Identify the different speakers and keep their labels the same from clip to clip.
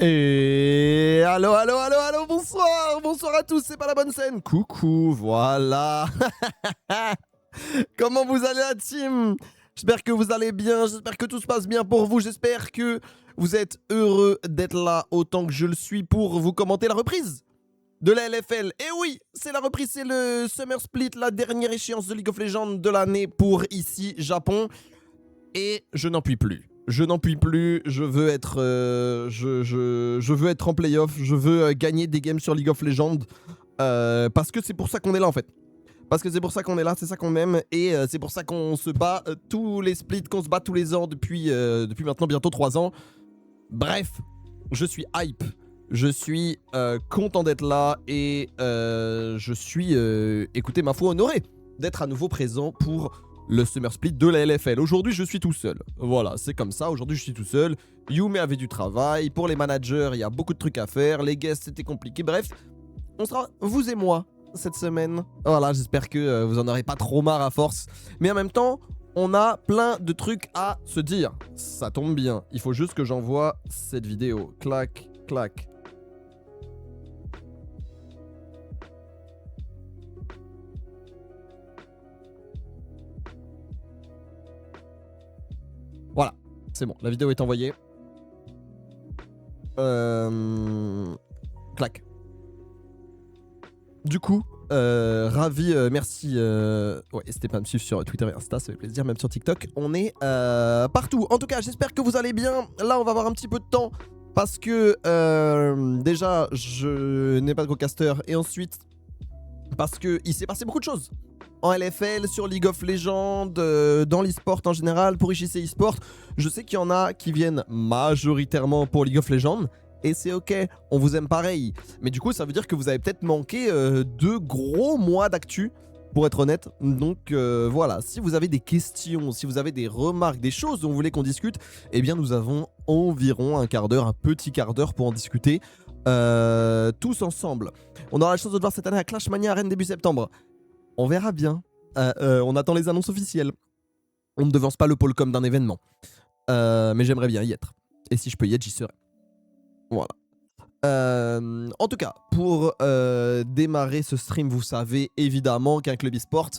Speaker 1: Et allô, bonsoir à tous, c'est pas la bonne scène. Coucou, voilà. Comment vous allez la team? J'espère que vous allez bien, j'espère que tout se passe bien pour vous, j'espère que vous êtes heureux d'être là autant que je le suis pour vous commenter la reprise de la LFL. Et oui, c'est la reprise, c'est le Summer Split, la dernière échéance de League of Legends de l'année pour ici, Japon. Et je n'en puis plus. Je n'en puis plus, je veux être, je veux être en playoff, je veux gagner des games sur League of Legends parce que c'est pour ça qu'on est là en fait. Parce que c'est pour ça qu'on est là, c'est ça qu'on aime et c'est pour ça qu'on se bat tous les splits, qu'on se bat tous les ans depuis maintenant bientôt 3 ans. Bref, je suis hype, je suis content d'être là et je suis, écoutez ma foi, honoré d'être à nouveau présent pour le Summer Split de la LFL. Aujourd'hui, je suis tout seul. Voilà, c'est comme ça. Aujourd'hui, je suis tout seul. Yume avait du travail. Pour les managers, il y a beaucoup de trucs à faire. Les guests, c'était compliqué. Bref, on sera vous et moi cette semaine. Voilà, j'espère que vous en aurez pas trop marre à force. Mais en même temps, on a plein de trucs à se dire. Ça tombe bien. Il faut juste que j'envoie cette vidéo. Clac, clac. Voilà, c'est bon, la vidéo est envoyée. Clac. Du coup, ravi, merci. Ouais, n'hésitez pas à me suivre sur Twitter et Insta, ça fait plaisir, même sur TikTok. On est partout. En tout cas, j'espère que vous allez bien. Là, on va avoir un petit peu de temps parce que déjà, je n'ai pas de co-caster et ensuite, parce qu'il s'est passé beaucoup de choses. En LFL, sur League of Legends, dans l'e-sport en général, pour IGC e-sport. Je sais qu'il y en a qui viennent majoritairement pour League of Legends. Et c'est ok, on vous aime pareil. Mais du coup, ça veut dire que vous avez peut-être manqué 2 gros mois d'actu, pour être honnête. Donc voilà, si vous avez des questions, si vous avez des remarques, des choses dont vous voulez qu'on discute, eh bien nous avons environ un quart d'heure, un petit quart d'heure pour en discuter. Tous ensemble. On aura la chance de te voir cette année à Clash Mania à Rennes début septembre. On verra bien. On attend les annonces officielles. On ne devance pas le Polcom d'un événement. Mais j'aimerais bien y être. Et si je peux y être, j'y serai. Voilà. En tout cas, pour démarrer ce stream, vous savez évidemment qu'un club e-sport,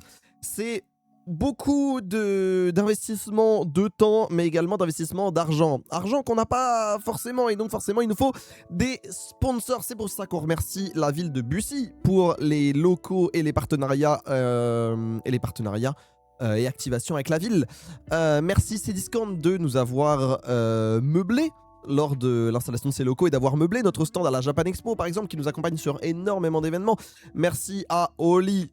Speaker 1: c'est beaucoup d'investissement de temps, mais également d'investissement d'argent. Argent qu'on n'a pas forcément, et donc forcément il nous faut des sponsors. C'est pour ça qu'on remercie la ville de Bussy pour les locaux et les partenariats et activation avec la ville. Merci Cdiscount de nous avoir meublé lors de l'installation de ces locaux et d'avoir meublé notre stand à la Japan Expo par exemple, qui nous accompagne sur énormément d'événements. Merci à Oli.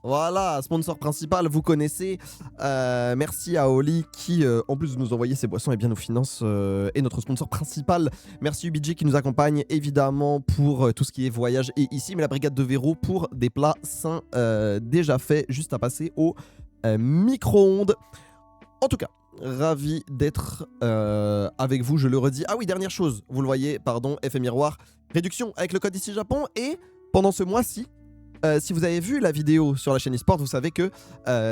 Speaker 1: Voilà, sponsor principal, vous connaissez. Merci à Oli qui, en plus de nous envoyer ses boissons, et bien nous finance et notre sponsor principal. Merci UBG qui nous accompagne évidemment pour tout ce qui est voyage et ici, mais la brigade de Véro pour des plats sains déjà faits, juste à passer au micro-ondes. En tout cas, ravi d'être avec vous, je le redis. Ah oui, dernière chose, vous le voyez, pardon, effet miroir, réduction avec le code ici Japon. Et pendant ce mois-ci, si vous avez vu la vidéo sur la chaîne eSport, vous savez que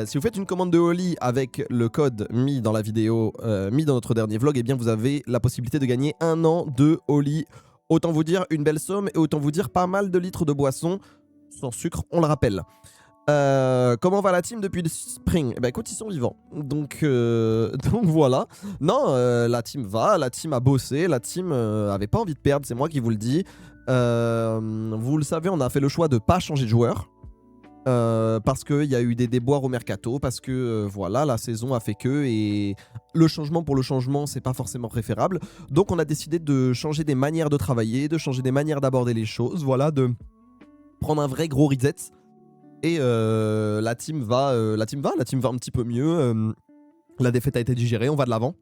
Speaker 1: si vous faites une commande de Oli avec le code mis dans la vidéo, mis dans notre dernier vlog, eh bien vous avez la possibilité de gagner 1 an de Oli. Autant vous dire une belle somme et autant vous dire pas mal de litres de boisson sans sucre, on le rappelle. Comment va la team depuis le spring? Eh ben écoute, ils sont vivants. Donc voilà. Non, la team va, la team a bossé, la team avait pas envie de perdre, c'est moi qui vous le dis. Vous le savez, on a fait le choix de pas changer de joueur. Parce qu'il y a eu des déboires au mercato, parce que voilà, la saison a fait que, et le changement pour le changement, c'est pas forcément préférable. Donc on a décidé de changer des manières de travailler, de changer des manières d'aborder les choses, voilà, de prendre un vrai gros reset. Et la team va un petit peu mieux. La défaite a été digérée, on va de l'avant.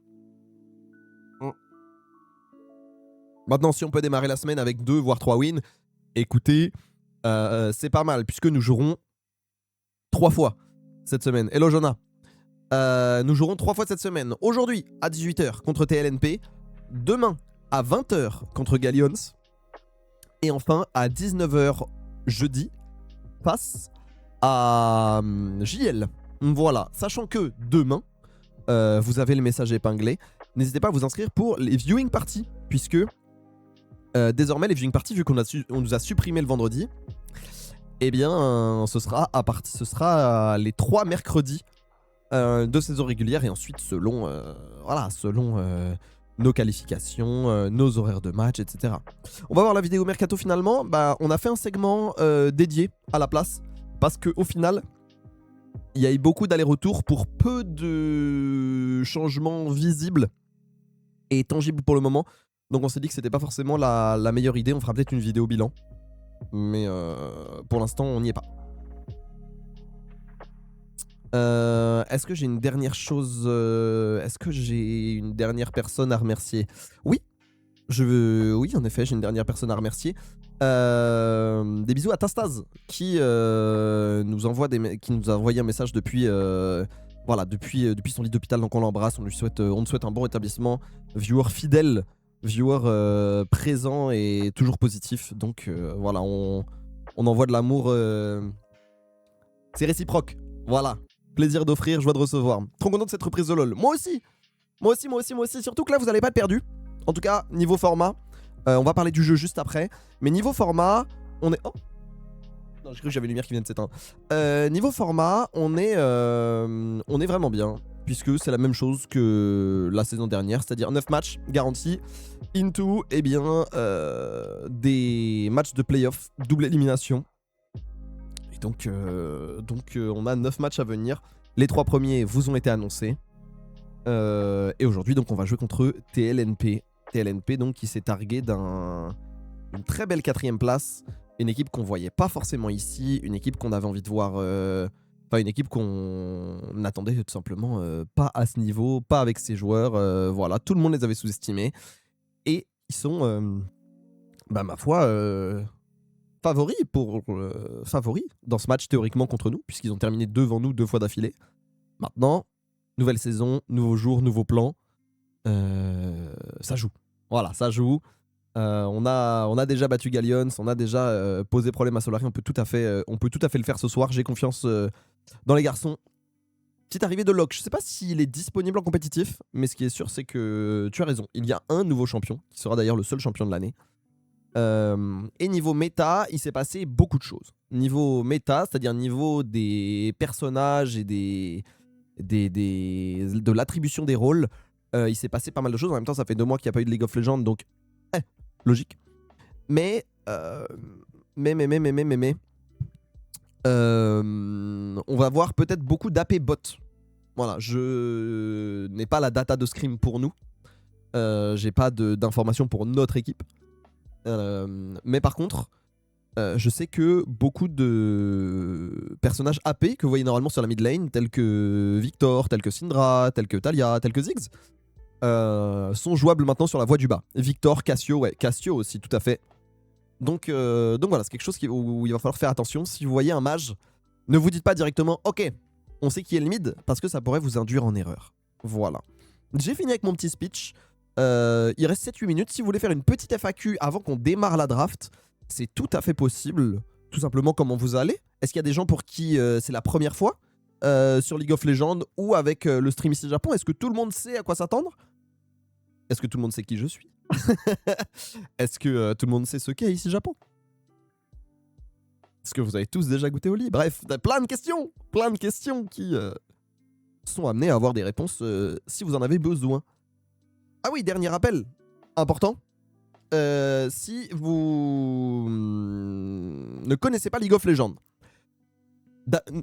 Speaker 1: Maintenant, si on peut démarrer la semaine avec 2 voire 3 wins, écoutez, c'est pas mal puisque nous jouerons 3 fois cette semaine. Hello Jonah. Nous jouerons 3 fois cette semaine. Aujourd'hui à 18 h contre TLNP, demain à 20 h contre Galleons, et enfin à 19 h jeudi face à JL. Voilà, sachant que demain, vous avez le message épinglé. N'hésitez pas à vous inscrire pour les viewing parties, puisque Désormais, les viewing parties, vu on nous a supprimé le vendredi, eh bien, ce sera les 3 mercredis de saison régulière et ensuite selon, nos qualifications, nos horaires de match, etc. On va voir la vidéo Mercato finalement. Bah, on a fait un segment dédié à la place parce qu'au final, il y a eu beaucoup d'allers-retours pour peu de changements visibles et tangibles pour le moment. Donc on s'est dit que c'était pas forcément la meilleure idée. On fera peut-être une vidéo bilan. Mais pour l'instant, on n'y est pas. Est-ce que j'ai une dernière chose Est-ce que j'ai une dernière personne à remercier? Oui, oui, en effet, j'ai une dernière personne à remercier. Des bisous à Tastaz qui nous a envoyé un message depuis son lit d'hôpital. Donc on l'embrasse, on lui souhaite un bon rétablissement. Viewer fidèle, viewer présent et toujours positif. Donc voilà, on envoie de l'amour. C'est réciproque. Voilà. Plaisir d'offrir, joie de recevoir. Trop content de cette reprise de LoL. Moi aussi. Surtout que là, vous n'allez pas être perdu. En tout cas, niveau format. On va parler du jeu juste après. Mais niveau format, on est... Oh non, j'ai cru que j'avais une lumière qui vient de s'éteindre. Niveau format, on est vraiment bien. Puisque c'est la même chose que la saison dernière. C'est-à-dire 9 matchs garantis. Into, eh bien, des matchs de playoff, double élimination. Donc, on a 9 matchs à venir. Les 3 premiers vous ont été annoncés. Et aujourd'hui, donc, on va jouer contre TLNP. TLNP, donc, qui s'est targué d'une très belle 4ème place. Une équipe qu'on voyait pas forcément ici. Une équipe qu'on avait envie de voir... Enfin, une équipe qu'on n'attendait tout simplement pas à ce niveau, pas avec ses joueurs. Voilà, tout le monde les avait sous-estimés. Et ils sont, ma foi... favoris dans ce match théoriquement contre nous, puisqu'ils ont terminé devant nous 2 fois d'affilée. Maintenant, nouvelle saison, nouveau jour, nouveau plan. Ça joue. Voilà, ça joue. On a déjà battu Gallions, on a déjà posé problème à Solari. On peut tout à fait le faire ce soir. J'ai confiance dans les garçons. Petite arrivée de Locke. Je sais pas s'il est disponible en compétitif, mais ce qui est sûr, c'est que tu as raison. Il y a un nouveau champion, qui sera d'ailleurs le seul champion de l'année. Et niveau méta, il s'est passé beaucoup de choses. Niveau méta, c'est-à-dire niveau des personnages et de l'attribution des rôles, il s'est passé pas mal de choses. En même temps, ça fait 2 mois qu'il n'y a pas eu de League of Legends, donc logique. Mais on va voir peut-être beaucoup d'AP bot. Voilà, je n'ai pas la data de Scream pour nous. J'ai pas d'informations pour notre équipe. Mais par contre, je sais que beaucoup de personnages AP que vous voyez normalement sur la mid lane, tels que Victor, tels que Syndra, tels que Talia, tels que Ziggs, sont jouables maintenant sur la voie du bas. Victor, Cassio, ouais, Cassio aussi, tout à fait. Donc voilà, c'est quelque chose où il va falloir faire attention. Si vous voyez un mage, ne vous dites pas directement « Ok, on sait qui est le mid », parce que ça pourrait vous induire en erreur. Voilà. J'ai fini avec mon petit speech. Il reste 7-8 minutes. Si vous voulez faire une petite FAQ avant qu'on démarre la draft, c'est tout à fait possible. Tout simplement, comment vous allez? Est-ce qu'il y a des gens pour qui c'est la première fois sur League of Legends ou avec le stream ici Japon? Est-ce que tout le monde sait à quoi s'attendre? Est-ce que tout le monde sait qui je suis? Est-ce que tout le monde sait ce qu'est ici Japon? Est-ce que vous avez tous déjà goûté au lit? Bref, plein de questions qui sont amenées à avoir des réponses si vous en avez besoin. Ah oui, dernier rappel, important. Si vous ne connaissez pas League of Legends,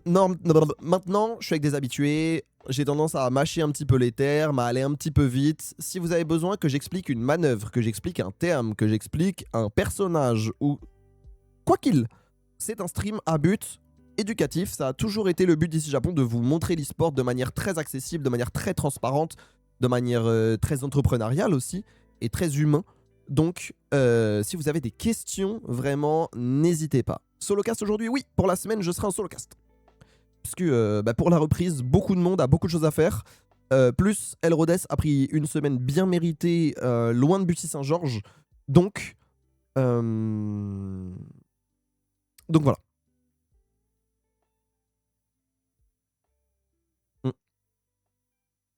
Speaker 1: maintenant, je suis avec des habitués, j'ai tendance à mâcher un petit peu les termes, à aller un petit peu vite. Si vous avez besoin que j'explique une manœuvre, que j'explique un terme, que j'explique un personnage ou quoi qu'il, c'est un stream à but éducatif. Ça a toujours été le but d'ici Japon de vous montrer l'e-sport de manière très accessible, de manière très transparente, de manière très entrepreneuriale aussi et très humain. Donc, si vous avez des questions, vraiment, n'hésitez pas. Solocast aujourd'hui, oui, pour la semaine, je serai en solocast. Parce que pour la reprise, beaucoup de monde a beaucoup de choses à faire. Plus, Elrodes a pris une semaine bien méritée, loin de Bussy-Saint-Georges. Donc voilà.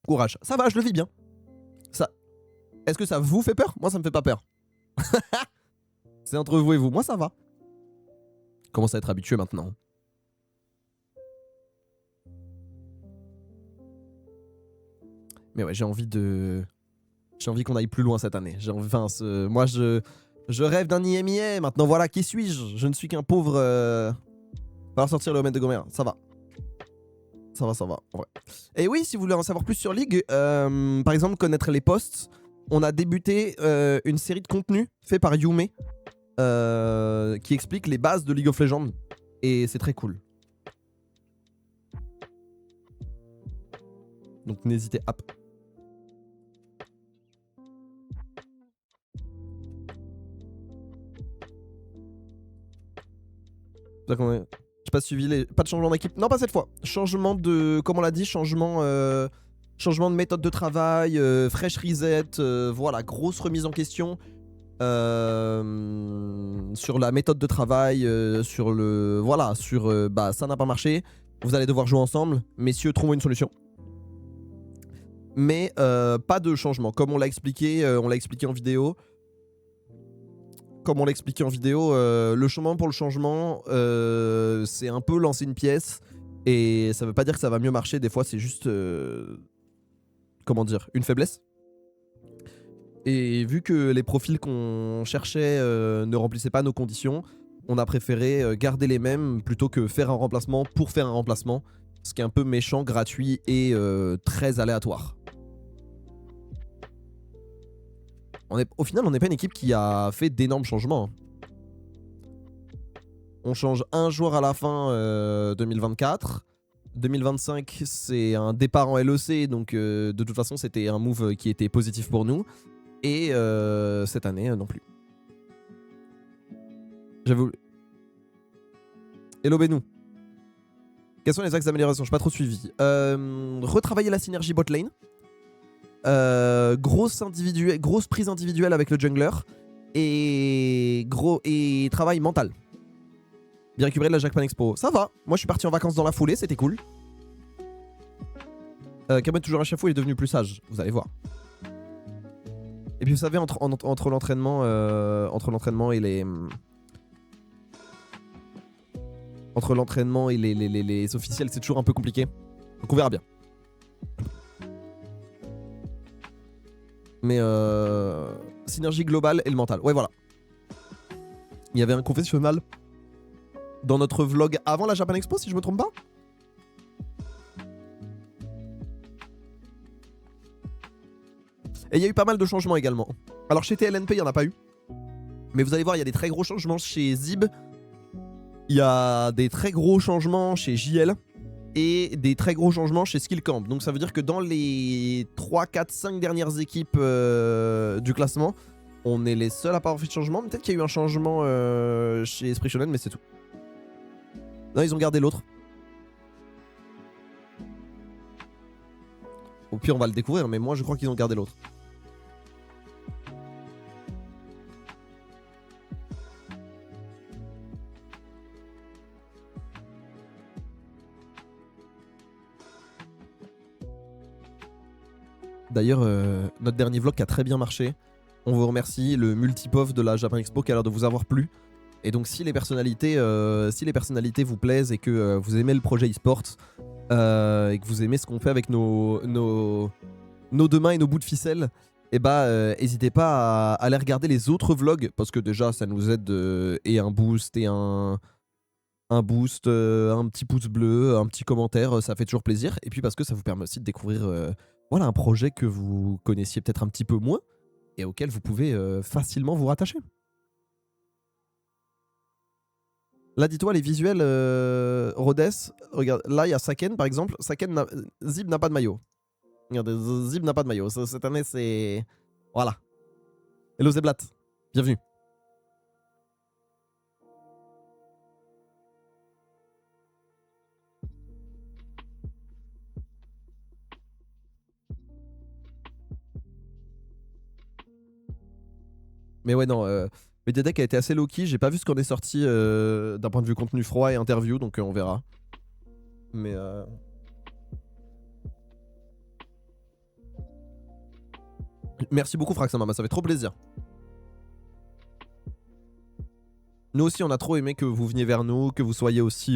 Speaker 1: Courage. Ça va, je le vis bien. Ça... Est-ce que ça vous fait peur? Moi, ça me fait pas peur. C'est entre vous et vous. Moi, ça va. Commence à être habitué maintenant. Mais ouais, j'ai envie qu'on aille plus loin cette année. Moi, je rêve d'un IMIA. Maintenant, voilà, qui suis-je? Je ne suis qu'un pauvre... Va sortir le domaine de Gomer. Ça va. Ça va. Ouais. Et oui, si vous voulez en savoir plus sur League, par exemple, connaître les posts, on a débuté une série de contenus fait par Yume qui explique les bases de League of Legends. Et c'est très cool. Donc n'hésitez pas. J'ai pas suivi pas de changement d'équipe. Non, pas cette fois. Changement de... Comme on l'a dit, changement de méthode de travail, fresh reset, voilà, grosse remise en question sur la méthode de travail, sur le... Voilà, sur... bah, ça n'a pas marché. Vous allez devoir jouer ensemble. Messieurs, trouvons une solution. Mais pas de changement. Comme on l'a expliqué en vidéo. Le changement pour le changement, c'est un peu lancer une pièce. Et ça veut pas dire que ça va mieux marcher. Des fois, c'est juste... comment dire, une faiblesse. Et vu que les profils qu'on cherchait ne remplissaient pas nos conditions, on a préféré garder les mêmes plutôt que faire un remplacement pour faire un remplacement. Ce qui est un peu méchant, gratuit et très aléatoire. Au final, on n'est pas une équipe qui a fait d'énormes changements. On change un joueur à la fin 2024. 2025, c'est un départ en LEC, donc de toute façon, c'était un move qui était positif pour nous. Et cette année, non plus. J'avoue. Hello Benou. Quels sont les axes d'amélioration? Je n'ai pas trop suivi. Retravailler la synergie bot lane. Grosse prise individuelle avec le jungler. Et travail mental. Bien récupéré de la Japan Expo. Ça va. Moi, je suis parti en vacances dans la foulée. C'était cool. Kamon toujours un chafou, il est devenu plus sage. Vous allez voir. Et puis vous savez, entre l'entraînement et les... Entre l'entraînement et les officiels, c'est toujours un peu compliqué. Donc on verra bien. Mais synergie globale et le mental. Ouais, voilà. Il y avait un confessionnal dans notre vlog avant la Japan Expo, si je me trompe pas. Et il y a eu pas mal de changements également. Alors chez TLNP, il n'y en a pas eu. Mais vous allez voir, il y a des très gros changements chez Zib. Il y a des très gros changements chez JL. Et des très gros changements chez Skillcamp. Donc ça veut dire que dans les 3, 4, 5 dernières équipes du classement, on est les seuls à pas avoir fait de changement. Peut-être qu'il y a eu un changement chez Esprit Shonen, mais c'est tout. Non, ils ont gardé l'autre. Au pire, on va le découvrir, mais moi je crois qu'ils ont gardé l'autre. D'ailleurs, notre dernier vlog qui a très bien marché. On vous remercie, le multipov de la Japan Expo qui a l'air de vous avoir plu. Et donc si les personnalités vous plaisent et que vous aimez le projet e-sport et que vous aimez ce qu'on fait avec nos deux mains et nos bouts de ficelle, et bah n'hésitez pas à aller regarder les autres vlogs parce que déjà ça nous aide et un boost et un petit pouce bleu, un petit commentaire, ça fait toujours plaisir. Et puis parce que ça vous permet aussi de découvrir voilà, un projet que vous connaissiez peut-être un petit peu moins et auquel vous pouvez facilement vous rattacher. Là, dis-toi, les visuels, Rhodes, regarde, là, il y a Saken, par exemple. Zib n'a pas de maillot. Regardez, Zib n'a pas de maillot. Cette année, c'est... Voilà. Hello Zeblat, bienvenue. Mais ouais, non, Mediadeck a été assez low-key. J'ai pas vu ce qu'on est sorti d'un point de vue contenu froid et interview, donc on verra. Mais... Merci beaucoup Fraxamama, ça fait trop plaisir. Nous aussi, on a trop aimé que vous veniez vers nous, que vous soyez aussi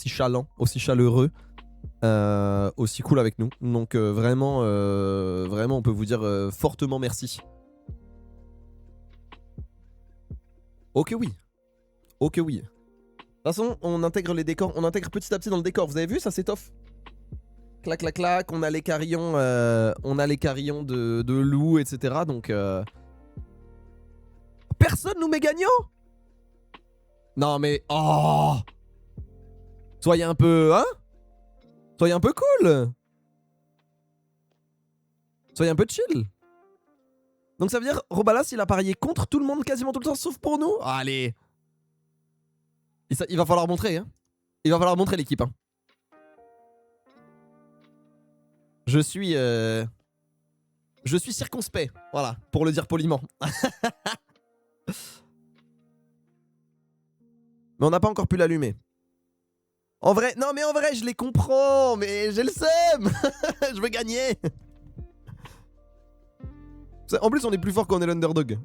Speaker 1: chalant, aussi chaleureux, aussi cool avec nous. Donc vraiment, on peut vous dire fortement merci. Ok oui. Ok oui. De toute façon, on intègre les décors, on intègre petit à petit dans le décor. Vous avez vu, ça s'étoffe. Clac, clac, clac. On a les carillons, de loup, etc. Donc personne nous met gagnant. Non mais oh. Soyez un peu, hein? Soyez un peu cool. Soyez un peu chill. Donc ça veut dire Robalas il a parié contre tout le monde quasiment tout le temps sauf pour nous. Allez. Il va falloir montrer, hein. Il va falloir montrer l'équipe, hein. Je suis circonspect, voilà, pour le dire poliment. Mais on n'a pas encore pu l'allumer. En vrai, non mais en vrai je les comprends, mais j'ai le seum. Je veux gagner. En plus on est plus fort quand on est l'underdog.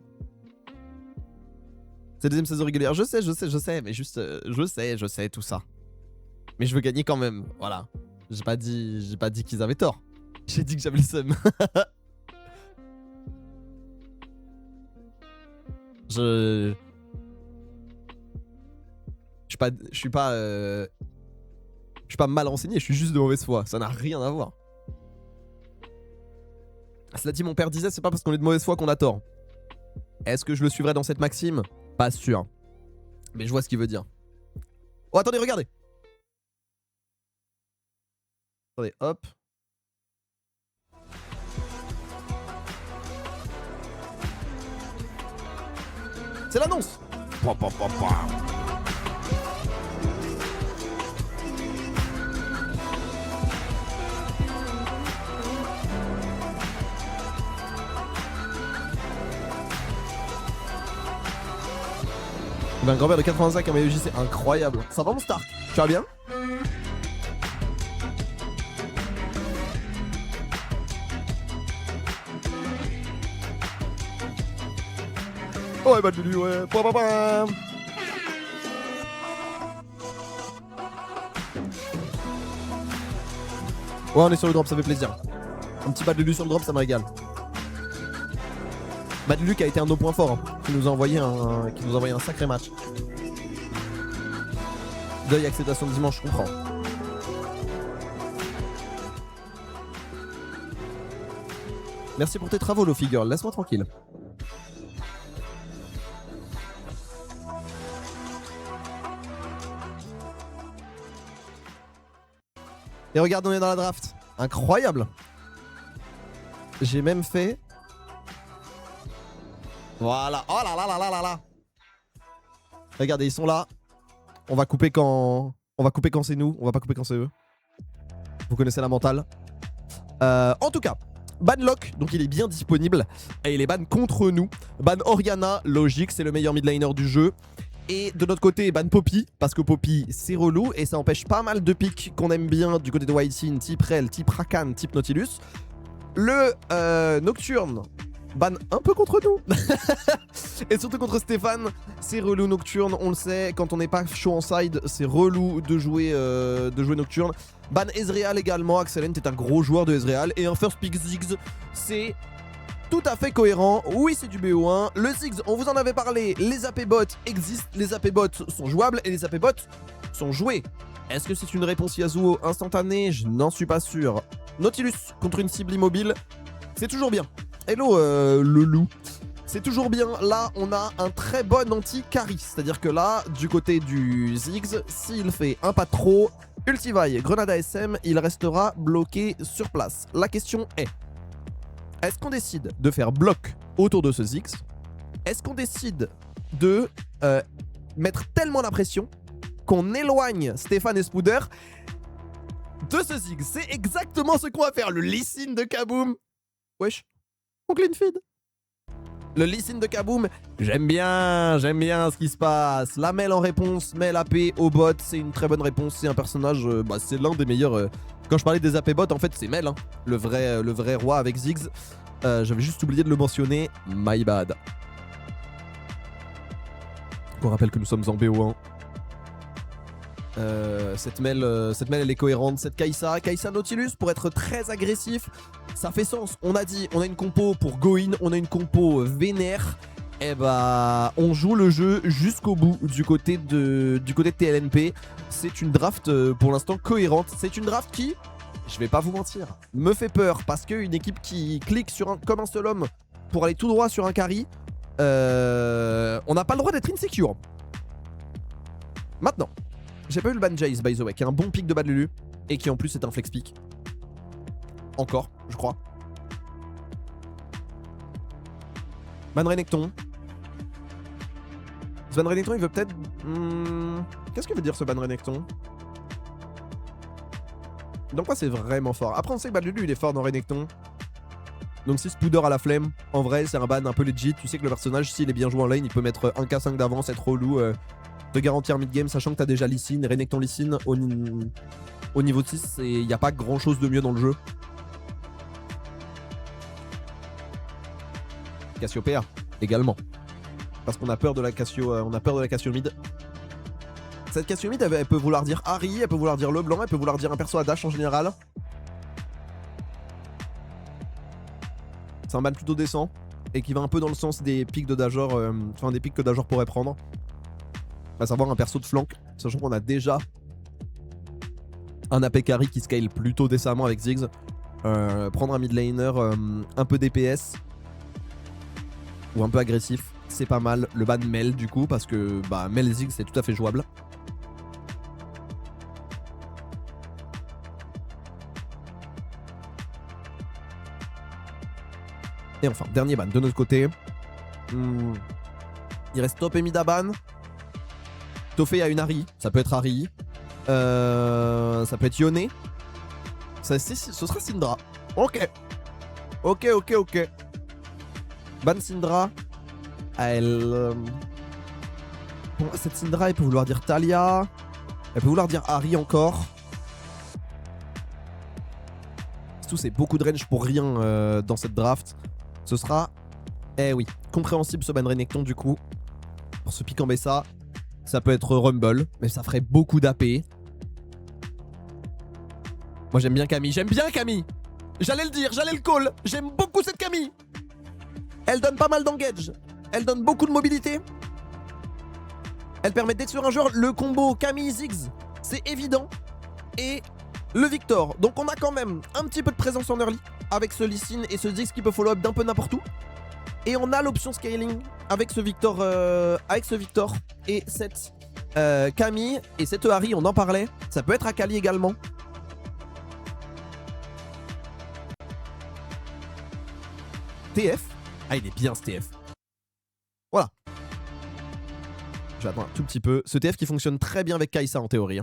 Speaker 1: C'est la deuxième saison régulière, je sais, mais juste, je sais tout ça. Mais je veux gagner quand même, voilà. J'ai pas dit qu'ils avaient tort. J'ai dit que j'avais le seum. Je suis pas mal renseigné, je suis juste de mauvaise foi. Ça n'a rien à voir. Cela dit, mon père disait, c'est pas parce qu'on est de mauvaise foi qu'on a tort. Est-ce que je le suivrai dans cette maxime? Pas sûr. Mais je vois ce qu'il veut dire. Oh, attendez, regardez. Attendez, hop. C'est l'annonce. Un grand-père de 85 à Mayoji, c'est incroyable. Ça va mon Stark? Tu vas bien? Ouais, bah Lulu, ouais. Ouais, on est sur le drop, ça fait plaisir. Un petit Bad Lulu sur le drop, ça me régale. Bad Lulu qui a été un de nos points forts, hein, qui nous a envoyé un sacré match. Deuil, acceptation de dimanche, je comprends. Merci pour tes travaux, Lofi Girl, laisse-moi tranquille. Et regarde, on est dans la draft. Incroyable. J'ai même fait... Voilà. Oh là là là là là là. Regardez, ils sont là. On va couper quand c'est nous. On va pas couper quand c'est eux. Vous connaissez la mentale. En tout cas, ban Lock, donc il est bien disponible. Et il est ban contre nous. Ban Orianna, logique, c'est le meilleur mid laner du jeu. Et de notre côté, ban Poppy, parce que Poppy c'est relou et ça empêche pas mal de picks qu'on aime bien du côté de White Scene, type Rel, type Rakan, type Nautilus. Le Nocturne, ban un peu contre nous. Et surtout contre Stéphane, c'est relou Nocturne, on le sait, quand on n'est pas chaud en side, c'est relou de jouer Nocturne. Ban Ezreal également, Axelent est un gros joueur de Ezreal. Et un first pick Ziggs, c'est tout à fait cohérent. Oui, c'est du BO1. Le Ziggs, on vous en avait parlé, les AP bots existent, les AP bots sont jouables et les AP bots sont joués. Est-ce que c'est une réponse Yasuo instantanée? Je n'en suis pas sûr. Nautilus contre une cible immobile, c'est toujours bien. Hello le loup. C'est toujours bien. Là, on a un très bon anti-carry. C'est-à-dire que là, du côté du Ziggs, s'il fait un pas trop, Ultivaille, Grenade ASM, il restera bloqué sur place. La question est-ce qu'on décide de faire bloc autour de ce Ziggs? Est-ce qu'on décide de mettre tellement la pression qu'on éloigne Stéphane et Spooder de ce Ziggs? C'est exactement ce qu'on va faire. Le Lee Sin de Kaboom. Wesh, on clean feed. Le Lee Sin de Kaboom, j'aime bien ce qui se passe. La Mel en réponse, Mel AP au bot, c'est une très bonne réponse. C'est un personnage, c'est l'un des meilleurs. Quand je parlais des AP bots, en fait, c'est Mel, hein, le vrai roi avec Ziggs. J'avais juste oublié de le mentionner, my bad. Qu'on rappelle que nous sommes en BO1. Cette mail elle est cohérente. Cette Kai'Sa Nautilus pour être très agressif, ça fait sens. On a dit, on a une compo pour go in, on a une compo vénère. Et bah, on joue le jeu jusqu'au bout du côté de TLNP. C'est une draft pour l'instant cohérente. C'est une draft qui, je vais pas vous mentir, me fait peur parce qu'une équipe qui clique comme un seul homme pour aller tout droit sur un carry, on n'a pas le droit d'être insecure. Maintenant. J'ai pas eu le ban Jace, by the way, qui est un bon pick de bas de Lulu. Et qui en plus est un flex pick. Encore, je crois. Ban Renekton. Ce ban Renekton, il veut peut-être... Qu'est-ce que veut dire ce ban Renekton? Donc quoi, c'est vraiment fort. Après, on sait que bas de Lulu, il est fort dans Renekton. Donc si Spooder à la flemme, en vrai, c'est un ban un peu legit. Tu sais que le personnage, s'il est bien joué en lane, il peut mettre 1k5 d'avance, être relou... te garantir mid-game, sachant que t'as déjà Lee Sin, Renekton Lee Sin au niveau 6, et il n'y a pas grand chose de mieux dans le jeu. Cassiopeia également. Parce qu'on a peur de la Cassio, mid. Cette Cassio mid, elle peut vouloir dire Harry, elle peut vouloir dire Leblanc, elle peut vouloir dire un perso à dash en général. C'est un ban plutôt décent, et qui va un peu dans le sens des pics de Dajor, des pics que Dajor pourrait prendre. À savoir un perso de flank, sachant qu'on a déjà un AP carry qui scale plutôt décemment avec Ziggs. Prendre un mid laner un peu DPS ou un peu agressif, c'est pas mal. Le ban Mel du coup, parce que bah, Mel Ziggs c'est tout à fait jouable. Et enfin, dernier ban de notre côté. Il reste top et mid à ban. Toffé a une Harry, ça peut être Harry. Ça peut être Yone. Ce sera Syndra. Ok. Ban Syndra. Elle... Bon, cette Syndra, elle peut vouloir dire Talia. Elle peut vouloir dire Harry encore. Surtout, c'est beaucoup de range pour rien dans cette draft. Ce sera... Eh oui, compréhensible ce ban Renekton du coup. Pour ce pick en Bessa. Ça peut être Rumble, mais ça ferait beaucoup d'AP. Moi j'aime bien Camille, J'allais le dire, j'allais le call. J'aime beaucoup cette Camille. Elle donne pas mal d'engage. Elle donne beaucoup de mobilité. Elle permet d'exclure un joueur. Le combo Camille Ziggs, c'est évident. Et le Victor. Donc on a quand même un petit peu de présence en early avec ce Lee Sin et ce Ziggs qui peut follow up d'un peu n'importe où. Et on a l'option scaling avec ce Victor, et cette Camille et cette Harry, on en parlait. Ça peut être Akali également. TF. Ah, il est bien ce TF. Voilà. Je vais attendre un tout petit peu. Ce TF qui fonctionne très bien avec Kai'Sa en théorie.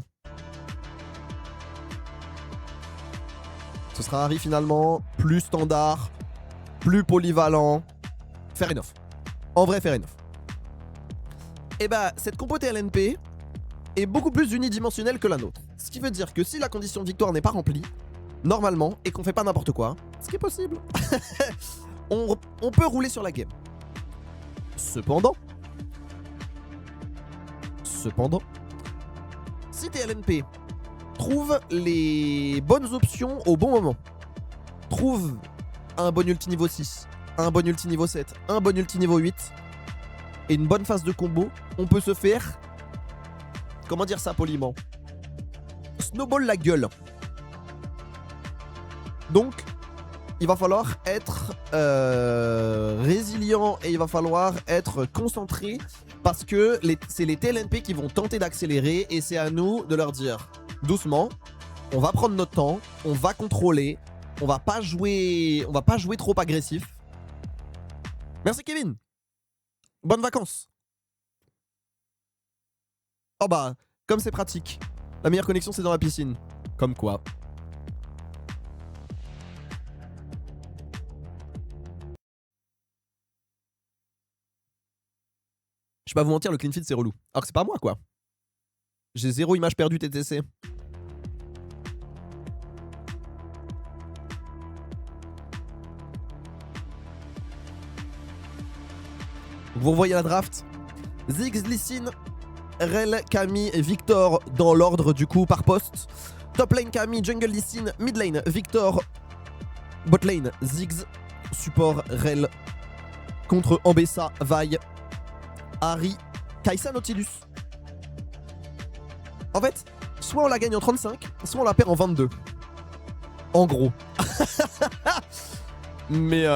Speaker 1: Ce sera Harry finalement. Plus standard. Plus polyvalent. Fair enough. En vrai, fair enough. Et bah, cette compo TLNP est beaucoup plus unidimensionnelle que la nôtre. Ce qui veut dire que si la condition de victoire n'est pas remplie, normalement, et qu'on fait pas n'importe quoi, ce qui est possible, on peut rouler sur la game. Cependant, si TLNP trouve les bonnes options au bon moment, trouve un bon ulti niveau 6, un bon ulti niveau 7, un bon ulti niveau 8 et une bonne phase de combo, on peut se faire, comment dire ça poliment, snowball la gueule. Donc il va falloir être résilient et il va falloir être concentré parce que c'est les TLNP qui vont tenter d'accélérer et c'est à nous de leur dire doucement, on va prendre notre temps, on va contrôler, on va pas jouer trop agressif. Merci Kevin. Bonnes vacances. Oh bah, comme c'est pratique. La meilleure connexion c'est dans la piscine. Comme quoi. Je vais pas vous mentir, le clean feed c'est relou. Alors que c'est pas moi quoi. J'ai 0 image perdue TTC. Vous revoyez la draft. Ziggs, Lee Sin, Rel, Kami et Victor dans l'ordre du coup par poste. Top lane Kami, jungle Lee Sin, mid lane Victor, bot lane Ziggs, support Rel contre Ambessa, Vi, Ahri, Kai'Sa, Nautilus. En fait, soit on la gagne en 35, soit on la perd en 22. En gros. Mais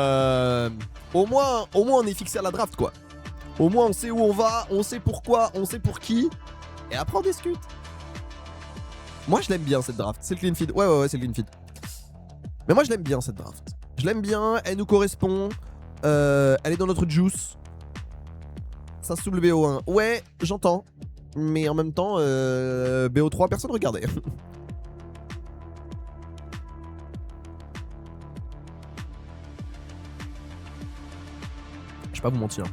Speaker 1: au moins on est fixé à la draft quoi. Au moins on sait où on va, on sait pourquoi, on sait pour qui. Et après on discute. Moi je l'aime bien cette draft. C'est le clean feed. Ouais c'est le clean feed. Mais moi je l'aime bien cette draft. Je l'aime bien, elle nous correspond. Elle est dans notre juice. Ça se double BO1. Ouais, j'entends. Mais en même temps, BO3, personne regardait. Je vais pas vous mentir.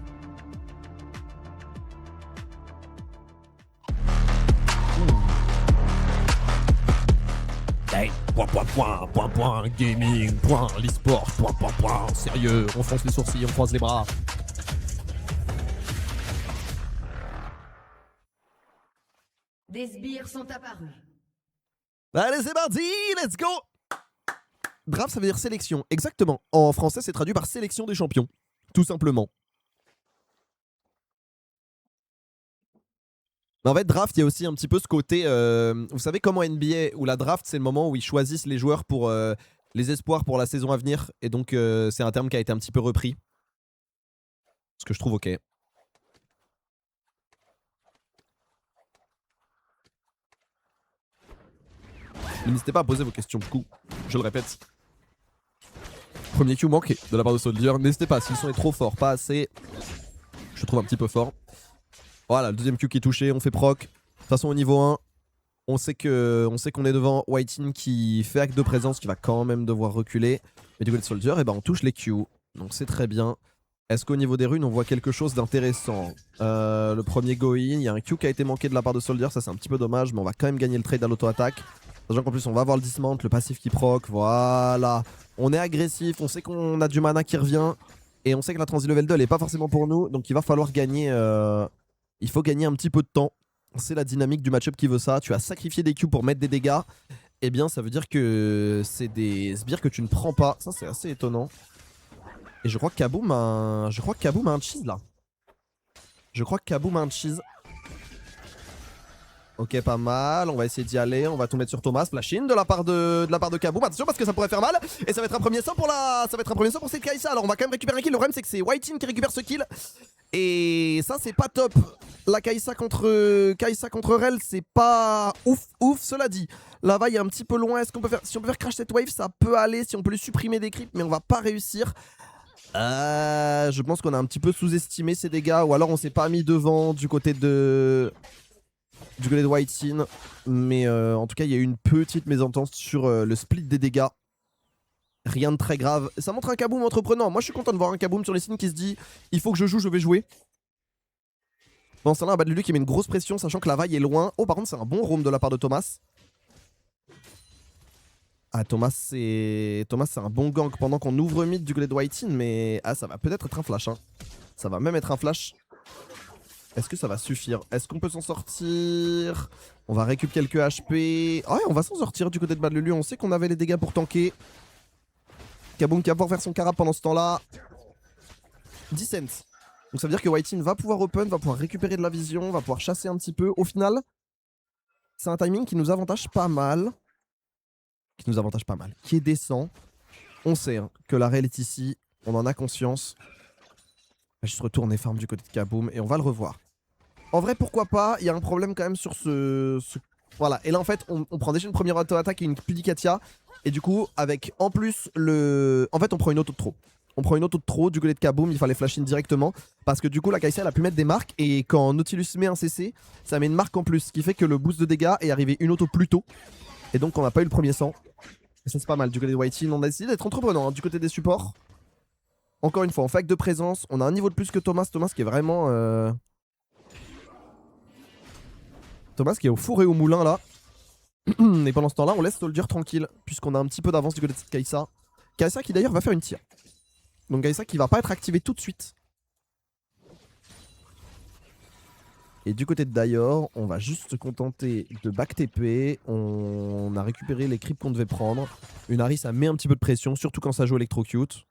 Speaker 1: Hey, point, gaming, point, l'e-sport, point, sérieux, on fronce les sourcils, on croise les bras.
Speaker 2: Des sbires sont apparus.
Speaker 1: Allez, c'est parti, let's go! Draft, ça veut dire sélection, exactement. En français, c'est traduit par sélection des champions, tout simplement. Mais en fait, draft, il y a aussi un petit peu ce côté... vous savez comment NBA, où la draft, c'est le moment où ils choisissent les joueurs pour les espoirs pour la saison à venir. Et donc, c'est un terme qui a été un petit peu repris. Ce que je trouve ok. N'hésitez pas à poser vos questions, du coup, je le répète. Premier Q manqué de la part de Soldier. N'hésitez pas, si le son est trop fort, pas assez, je le trouve un petit peu fort. Voilà, le deuxième Q qui est touché, on fait proc. De toute façon, au niveau 1, on sait qu'on est devant Whiting qui fait acte de présence, qui va quand même devoir reculer. Mais du côté de Soldier, eh ben, on touche les Q. Donc c'est très bien. Est-ce qu'au niveau des runes, on voit quelque chose d'intéressant? Le premier go-in, il y a un Q qui a été manqué de la part de Soldier, ça c'est un petit peu dommage, mais on va quand même gagner le trade à l'auto-attaque. Sachant qu'en plus on va avoir le dismount, le passif qui proc, voilà. On est agressif, on sait qu'on a du mana qui revient, et on sait que la transi level 2 elle est pas forcément pour nous, donc il va falloir gagner, il faut gagner un petit peu de temps. C'est la dynamique du match-up qui veut ça, tu as sacrifié des Q pour mettre des dégâts, eh bien ça veut dire que c'est des sbires que tu ne prends pas, ça c'est assez étonnant. Et je crois que Kaboom a un... cheese là. Je crois que Kaboom a un cheese. Ok, pas mal. On va essayer d'y aller. On va tout mettre sur Thomas. Flash in de la part de Kaboom. Attention parce que ça pourrait faire mal. Et ça va être un premier sang pour cette Kai'Sa. Alors on va quand même récupérer un kill. Le problème c'est que c'est Whiting qui récupère ce kill. Et ça c'est pas top. La Kai'Sa contre Rel, c'est pas ouf. Cela dit, la vaille est un petit peu loin. Est-ce qu'on peut faire... Si on peut faire crash cette wave, ça peut aller. Si on peut lui supprimer des creeps, mais on va pas réussir. Je pense qu'on a un petit peu sous-estimé ces dégâts. Ou alors on s'est pas mis devant du côté de Whiting. Mais en tout cas il y a eu une petite mésentente sur le split des dégâts. Rien de très grave. Ça montre un Kaboom entreprenant. Moi je suis content de voir un Kaboom sur les signes qui se dit il faut que je joue, je vais jouer. Dans ce temps-là, un Badlulu qui met une grosse pression sachant que la vaille est loin. Oh par contre c'est un bon roam de la part de Thomas. Ah Thomas c'est un bon gank pendant qu'on ouvre mid du côté de Whiting, mais ah ça va peut-être être un flash hein. Ça va même être un flash. Est-ce que ça va suffire? Est-ce qu'on peut s'en sortir? On va récup quelques HP. Ah ouais on va s'en sortir du côté de Badlulu, on sait qu'on avait les dégâts pour tanker. Kaboom qui va pouvoir faire son carab pendant ce temps-là. 10 cents. Donc ça veut dire que Whiting va pouvoir open, va pouvoir récupérer de la vision, va pouvoir chasser un petit peu. Au final, c'est un timing qui nous avantage pas mal. Qui est décent. On sait hein, que la réelle est ici, on en a conscience. On va juste retourner farm du côté de Kaboom et on va le revoir. En vrai, pourquoi pas, il y a un problème quand même sur ce... Voilà, et là en fait, on prend déjà une première auto-attaque et une Pudicatia. Et du coup, avec en plus le... En fait, on prend une auto de trop. On prend une auto de trop du côté de Kaboom, il fallait flash in directement. Parce que du coup, la Kai'Sa, elle a pu mettre des marques. Et quand Nautilus met un CC, ça met une marque en plus. Ce qui fait que le boost de dégâts est arrivé une auto plus tôt. Et donc, on n'a pas eu le premier sang. Et ça, c'est pas mal. Du côté de Whiting, on a décidé d'être entreprenant hein, du côté des supports. Encore une fois, on fait acte de présence. On a un niveau de plus que Thomas. Thomas qui est vraiment... Thomas qui est au four et au moulin là. Et pendant ce temps-là, on laisse Soldier tranquille. Puisqu'on a un petit peu d'avance du côté de cette Kai'Sa. Kai'Sa qui d'ailleurs va faire une tire. Donc Kai'Sa qui va pas être activé tout de suite. Et du côté de Dior, on va juste se contenter de back TP. On a récupéré les creeps qu'on devait prendre. Une Harry, ça met un petit peu de pression, surtout quand ça joue Electrocute.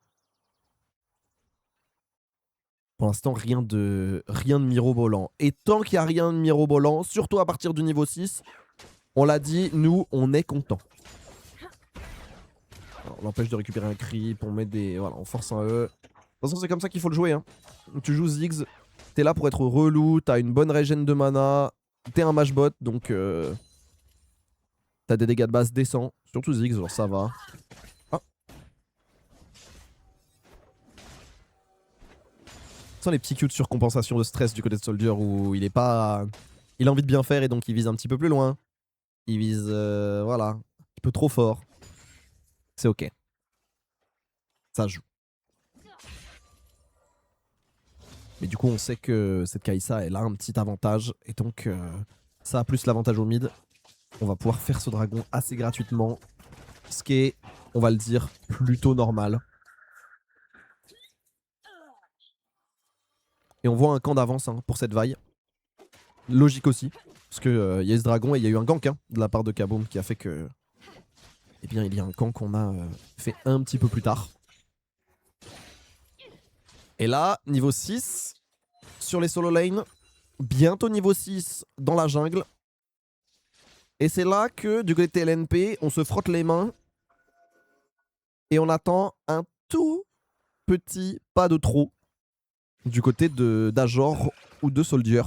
Speaker 1: Pour l'instant, rien de mirobolant. Et tant qu'il n'y a rien de mirobolant, surtout à partir du niveau 6, on l'a dit, nous, on est content. Alors, on empêche de récupérer un creep, on met des... Voilà, on force un E. De toute façon, c'est comme ça qu'il faut le jouer. Hein. Tu joues Ziggs, t'es là pour être relou, t'as une bonne régène de mana, t'es un mashbot, donc... T'as des dégâts de base décents. Surtout Ziggs, alors ça va. Ah. Sans les petits cues de surcompensation de stress du côté de Soldier où il est pas... Il a envie de bien faire et donc il vise un petit peu plus loin. Il vise, voilà, un petit peu trop fort. C'est ok. Ça joue. Mais du coup, on sait que cette Kai'Sa, elle a un petit avantage. Et donc, ça a plus l'avantage au mid. On va pouvoir faire ce dragon assez gratuitement. Ce qui est, on va le dire, plutôt normal. Et on voit un camp d'avance hein, pour cette vaille. Logique aussi. Parce qu'il y a ce dragon et il y a eu un gank hein, de la part de Kaboom qui a fait que... Eh bien, il y a un camp qu'on a fait un petit peu plus tard. Et là, niveau 6, sur les solo lanes, bientôt niveau 6 dans la jungle. Et c'est là que, du côté de TLNP, on se frotte les mains. Et on attend un tout petit pas de trop du côté d'Ajor ou de Soldier.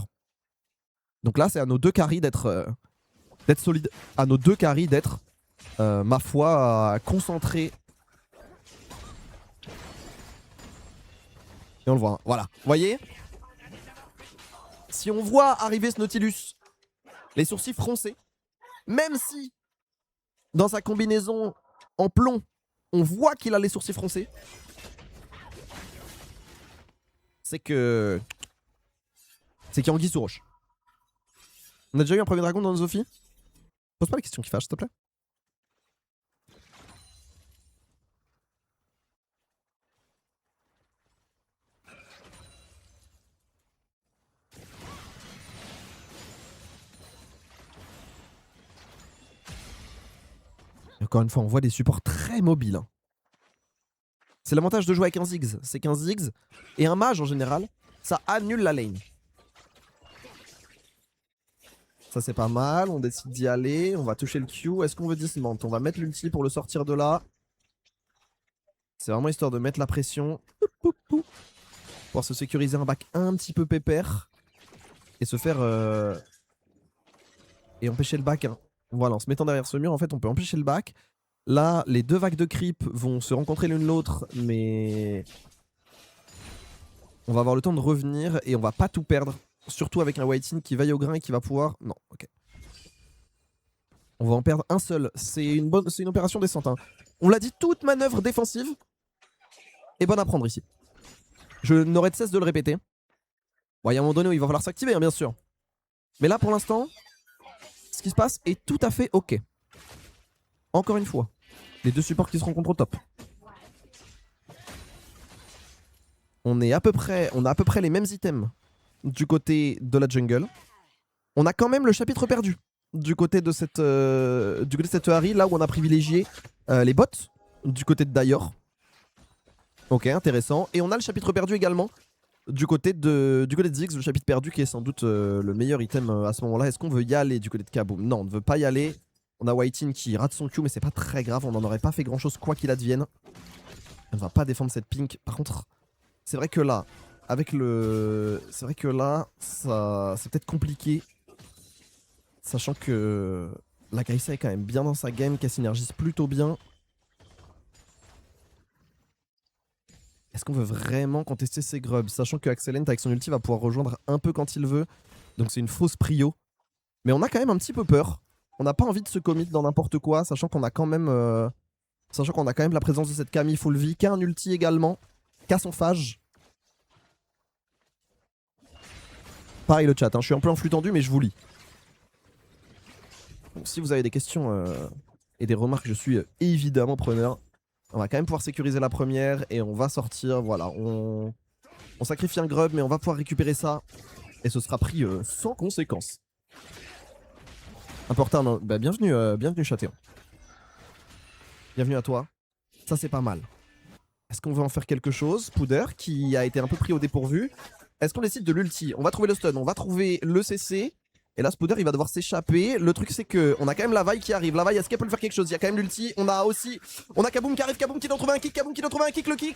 Speaker 1: Donc là, c'est à nos deux carries d'être solides. À nos deux carries d'être, ma foi, concentrés. Et on le voit. Hein. Voilà. Vous voyez? Si on voit arriver ce Nautilus, les sourcils froncés, même si dans sa combinaison en plomb, on voit qu'il a les sourcils froncés, c'est que... C'est qu'il y a anguille sous roche. On a déjà eu un premier dragon dans Zophie? Pose pas la question qui fâche, s'il te plaît. Et encore une fois, on voit des supports très mobiles. Hein. C'est l'avantage de jouer avec un Ziggs. C'est qu'un Ziggs et un mage en général, ça annule la lane. Ça c'est pas mal, on décide d'y aller, on va toucher le Q. Est-ce qu'on veut dismount? On va mettre l'ulti pour le sortir de là. C'est vraiment histoire de mettre la pression. Pour se sécuriser un back un petit peu pépère. Et se faire... Et empêcher le back. Hein. Voilà, en se mettant derrière ce mur, en fait, on peut empêcher le back. Là, les deux vagues de creep vont se rencontrer l'une l'autre, mais... On va avoir le temps de revenir et on va pas tout perdre. Surtout avec un Whiting qui veille au grain et qui va pouvoir... Non, ok. On va en perdre un seul. C'est une opération décente. Hein. On l'a dit, toute manœuvre défensive est bonne à prendre ici. Je n'aurai de cesse de le répéter. Bon, il y a un moment donné où il va falloir s'activer, hein, bien sûr. Mais là, pour l'instant, ce qui se passe est tout à fait ok. Encore une fois, les deux supports qui se rencontrent au top. On a à peu près les mêmes items du côté de la jungle. On a quand même le chapitre perdu du côté de cette Harry, là où on a privilégié les bots du côté de Dior. Ok, intéressant. Et on a le chapitre perdu également du côté de Ziggs, le chapitre perdu qui est sans doute le meilleur item à ce moment-là. Est-ce qu'on veut y aller du côté de Kaboom? Non, on ne veut pas y aller. On a Whiting qui rate son Q, mais c'est pas très grave. On n'en aurait pas fait grand-chose quoi qu'il advienne. On ne va pas défendre cette pink. Par contre, c'est vrai que là, avec le... C'est vrai que là, ça... c'est peut-être compliqué. Sachant que la Kai'Sa est quand même bien dans sa game, qu'elle synergise plutôt bien. Est-ce qu'on veut vraiment contester ces grubs? Sachant que Axelent avec son ulti va pouvoir rejoindre un peu quand il veut. Donc c'est une fausse prio. Mais on a quand même un petit peu peur. On n'a pas envie de se commit dans n'importe quoi, sachant qu'on a quand même la présence de cette Camille full vie, qui a un ulti également, qui a son phage. Pareil le chat, hein, je suis un peu en flux tendu mais je vous lis. Donc si vous avez des questions et des remarques, je suis évidemment preneur. On va quand même pouvoir sécuriser la première et on va sortir, voilà, on sacrifie un grub mais on va pouvoir récupérer ça. Et ce sera pris sans conséquence. Important, bah, bienvenue, bienvenue Châtéon. Bienvenue à toi. Ça c'est pas mal. Est-ce qu'on veut en faire quelque chose? Pouder qui a été un peu pris au dépourvu. Est-ce qu'on décide de l'ulti? On va trouver le stun, on va trouver le CC. Et là, Spooder, il va devoir s'échapper. Le truc, c'est que on a quand même la vaille qui arrive. La vaille, est-ce qu'elle peut le faire quelque chose? Il y a quand même l'ulti. On a Kaboom qui arrive. Kaboom qui doit trouver un kick. Kaboom qui doit trouver un kick. Le kick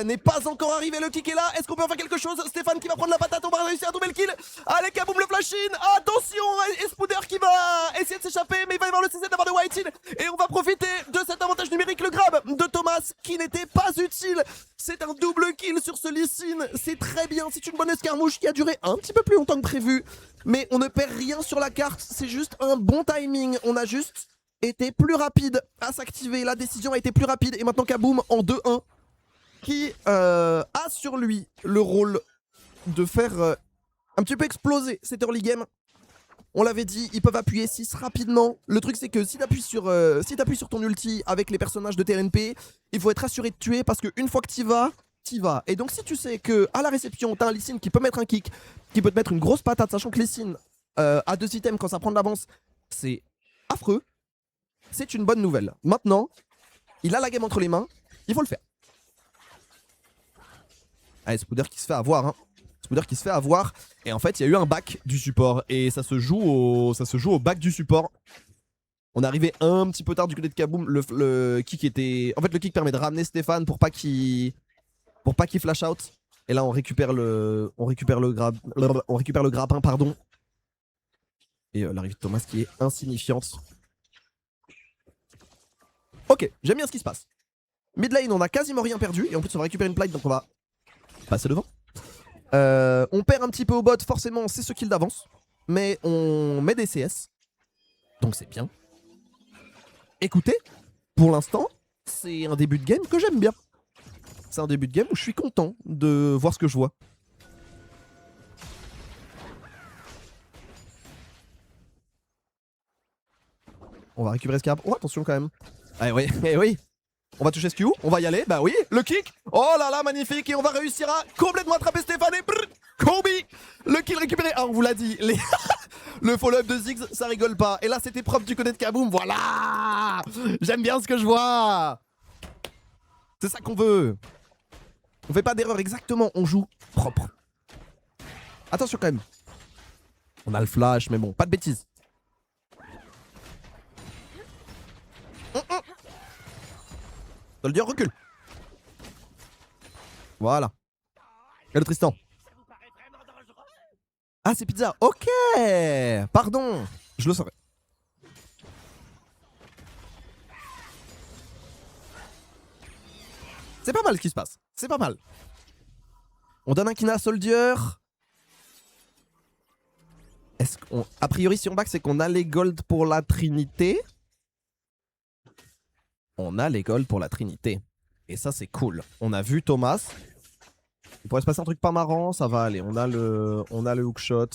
Speaker 1: n'est pas encore arrivé. Le kick est là. Est-ce qu'on peut en faire quelque chose? Stéphane qui va prendre la patate. On va réussir à trouver le kill. Allez, Kaboom le flash-in. Attention. Et Spooder qui va essayer de s'échapper. Mais il va y avoir le CC d'avoir de White in. Et on va profiter de cet avantage numérique. Le grab de Thomas qui n'était pas utile. C'est un double kill sur ce Lee Sin. C'est très bien. C'est une bonne escarmouche qui a duré un petit peu plus longtemps que prévu. Mais on ne perd rien sur la carte, c'est juste un bon timing. On a juste été plus rapide à s'activer. La décision a été plus rapide. Et maintenant Kaboom en 2-1 qui a sur lui le rôle de faire un petit peu exploser cet early game. On l'avait dit, ils peuvent appuyer 6 rapidement. Le truc c'est que si t'appuies sur ton ulti avec les personnages de TNP, il faut être assuré de tuer parce qu'une fois que t'y vas, et donc si tu sais que à la réception t'as un Lee Sin qui peut mettre un kick, qui peut te mettre une grosse patate, sachant que Lee Sin a 2 items quand ça prend de l'avance, c'est affreux. C'est une bonne nouvelle. Maintenant, il a la game entre les mains, il faut le faire. Allez, Spooder qui se fait avoir, hein. Spooder qui se fait avoir. Et en fait, il y a eu un back du support et ça se joue au back du support. On est arrivé un petit peu tard du côté de Kaboom. Le kick était, en fait, le kick permet de ramener Stéphane pour pas qu'il flash out. Et là on récupère le grappin, pardon. Et l'arrivée de Thomas qui est insignifiante. Ok, j'aime bien ce qui se passe. Mid lane, on a quasiment rien perdu. Et en plus on va récupérer une plate, donc on va passer devant. On perd un petit peu au bot, forcément c'est ce kill d'avance. Mais on met des CS. Donc c'est bien. Écoutez, pour l'instant, c'est un début de game que j'aime bien. C'est un début de game où je suis content de voir ce que je vois. On va récupérer ce câble. Oh, attention quand même. Ah oui, eh oui. On va toucher ce Q, on va y aller. Bah oui, le kick. Oh là là, magnifique. Et on va réussir à complètement attraper Stéphane et Kobe. Le kill récupéré. Ah, on vous l'a dit. Le follow-up de Ziggs, ça rigole pas. Et là, c'était propre du côté de Kaboom. Voilà. J'aime bien ce que je vois. C'est ça qu'on veut. On fait pas d'erreur, exactement, on joue propre. Attention quand même. On a le flash, mais bon, pas de bêtises. Soldier, recule. Voilà. Et le Tristan. Ah, c'est pizza. Ok. Pardon. Je le saurais. C'est pas mal ce qui se passe. C'est pas mal. On donne un Kina à Soldier. Est-ce qu'on... A priori, si on back, c'est qu'on a les golds pour la Trinité. On a les golds pour la Trinité. Et ça, c'est cool. On a vu Thomas. Il pourrait se passer un truc pas marrant. Ça va aller. On a le hookshot.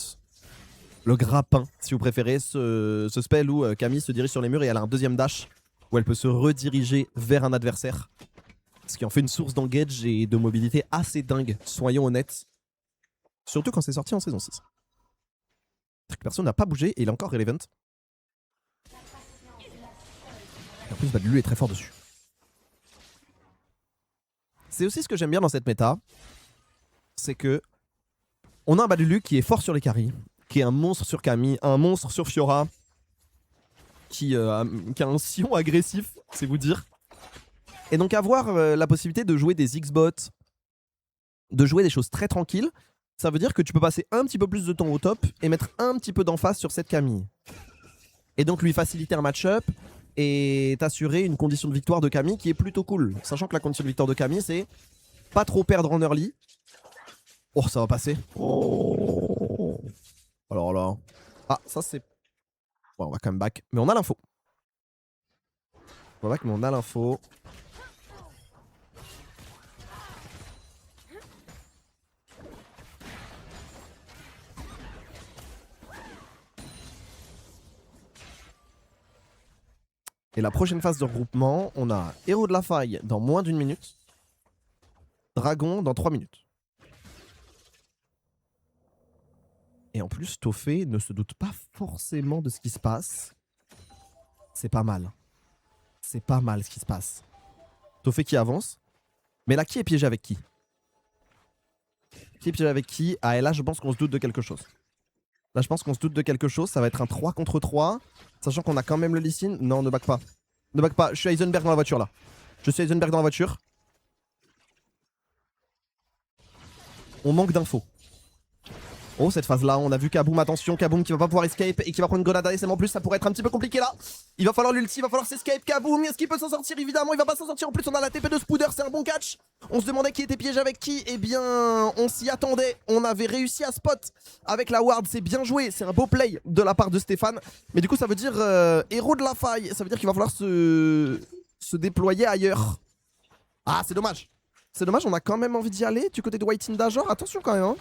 Speaker 1: Le grappin, si vous préférez. Ce spell où Camille se dirige sur les murs et elle a un deuxième dash où elle peut se rediriger vers un adversaire. Ce qui en fait une source d'engage et de mobilité assez dingue, soyons honnêtes. Surtout quand c'est sorti en saison 6. Personne n'a pas bougé et il est encore relevant. Et en plus, Badulu est très fort dessus. C'est aussi ce que j'aime bien dans cette méta. C'est que on a un Badulu qui est fort sur les carries, qui est un monstre sur Camille, un monstre sur Fiora, qui a un sillon agressif, c'est vous dire. Et donc avoir la possibilité de jouer des X-bots, de jouer des choses très tranquilles, ça veut dire que tu peux passer un petit peu plus de temps au top et mettre un petit peu d'emphase sur cette Camille. Et donc lui faciliter un match-up et t'assurer une condition de victoire de Camille qui est plutôt cool. Sachant que la condition de victoire de Camille, c'est pas trop perdre en early. Oh, ça va passer. Oh. Alors là... Ah, ça c'est... Bon, on va quand même back. Mais on a l'info. On va back, mais on a l'info. Et la prochaine phase de regroupement, on a Héros de la Faille dans moins d'1 minute. Dragon dans 3 minutes. Et en plus, Toffé ne se doute pas forcément de ce qui se passe. C'est pas mal. C'est pas mal ce qui se passe. Toffé qui avance. Mais là, qui est piégé avec qui? Qui est piégé avec qui? Ah, et là, je pense qu'on se doute de quelque chose. Là, je pense qu'on se doute de quelque chose. Ça va être un 3 contre 3. Sachant qu'on a quand même le Lee Sin. Non, ne back pas. Ne back pas. Je suis Heisenberg dans la voiture, là. Je suis Heisenberg dans la voiture. On manque d'infos. Oh, cette phase-là, on a vu Kaboom, attention, Kaboom qui va pas pouvoir escape et qui va prendre une grenade ASM en plus, ça pourrait être un petit peu compliqué là. Il va falloir l'ulti, il va falloir s'escape, Kaboom, est-ce qu'il peut s'en sortir? Évidemment, il va pas s'en sortir, en plus on a la TP de Spooder, c'est un bon catch. On se demandait qui était piégé avec qui, eh bien, on s'y attendait, on avait réussi à spot avec la ward, c'est bien joué, c'est un beau play de la part de Stéphane. Mais du coup, ça veut dire héros de la faille, ça veut dire qu'il va falloir se déployer ailleurs. Ah, c'est dommage. C'est dommage, on a quand même envie d'y aller du côté de White Dajor. Attention quand même. Hein.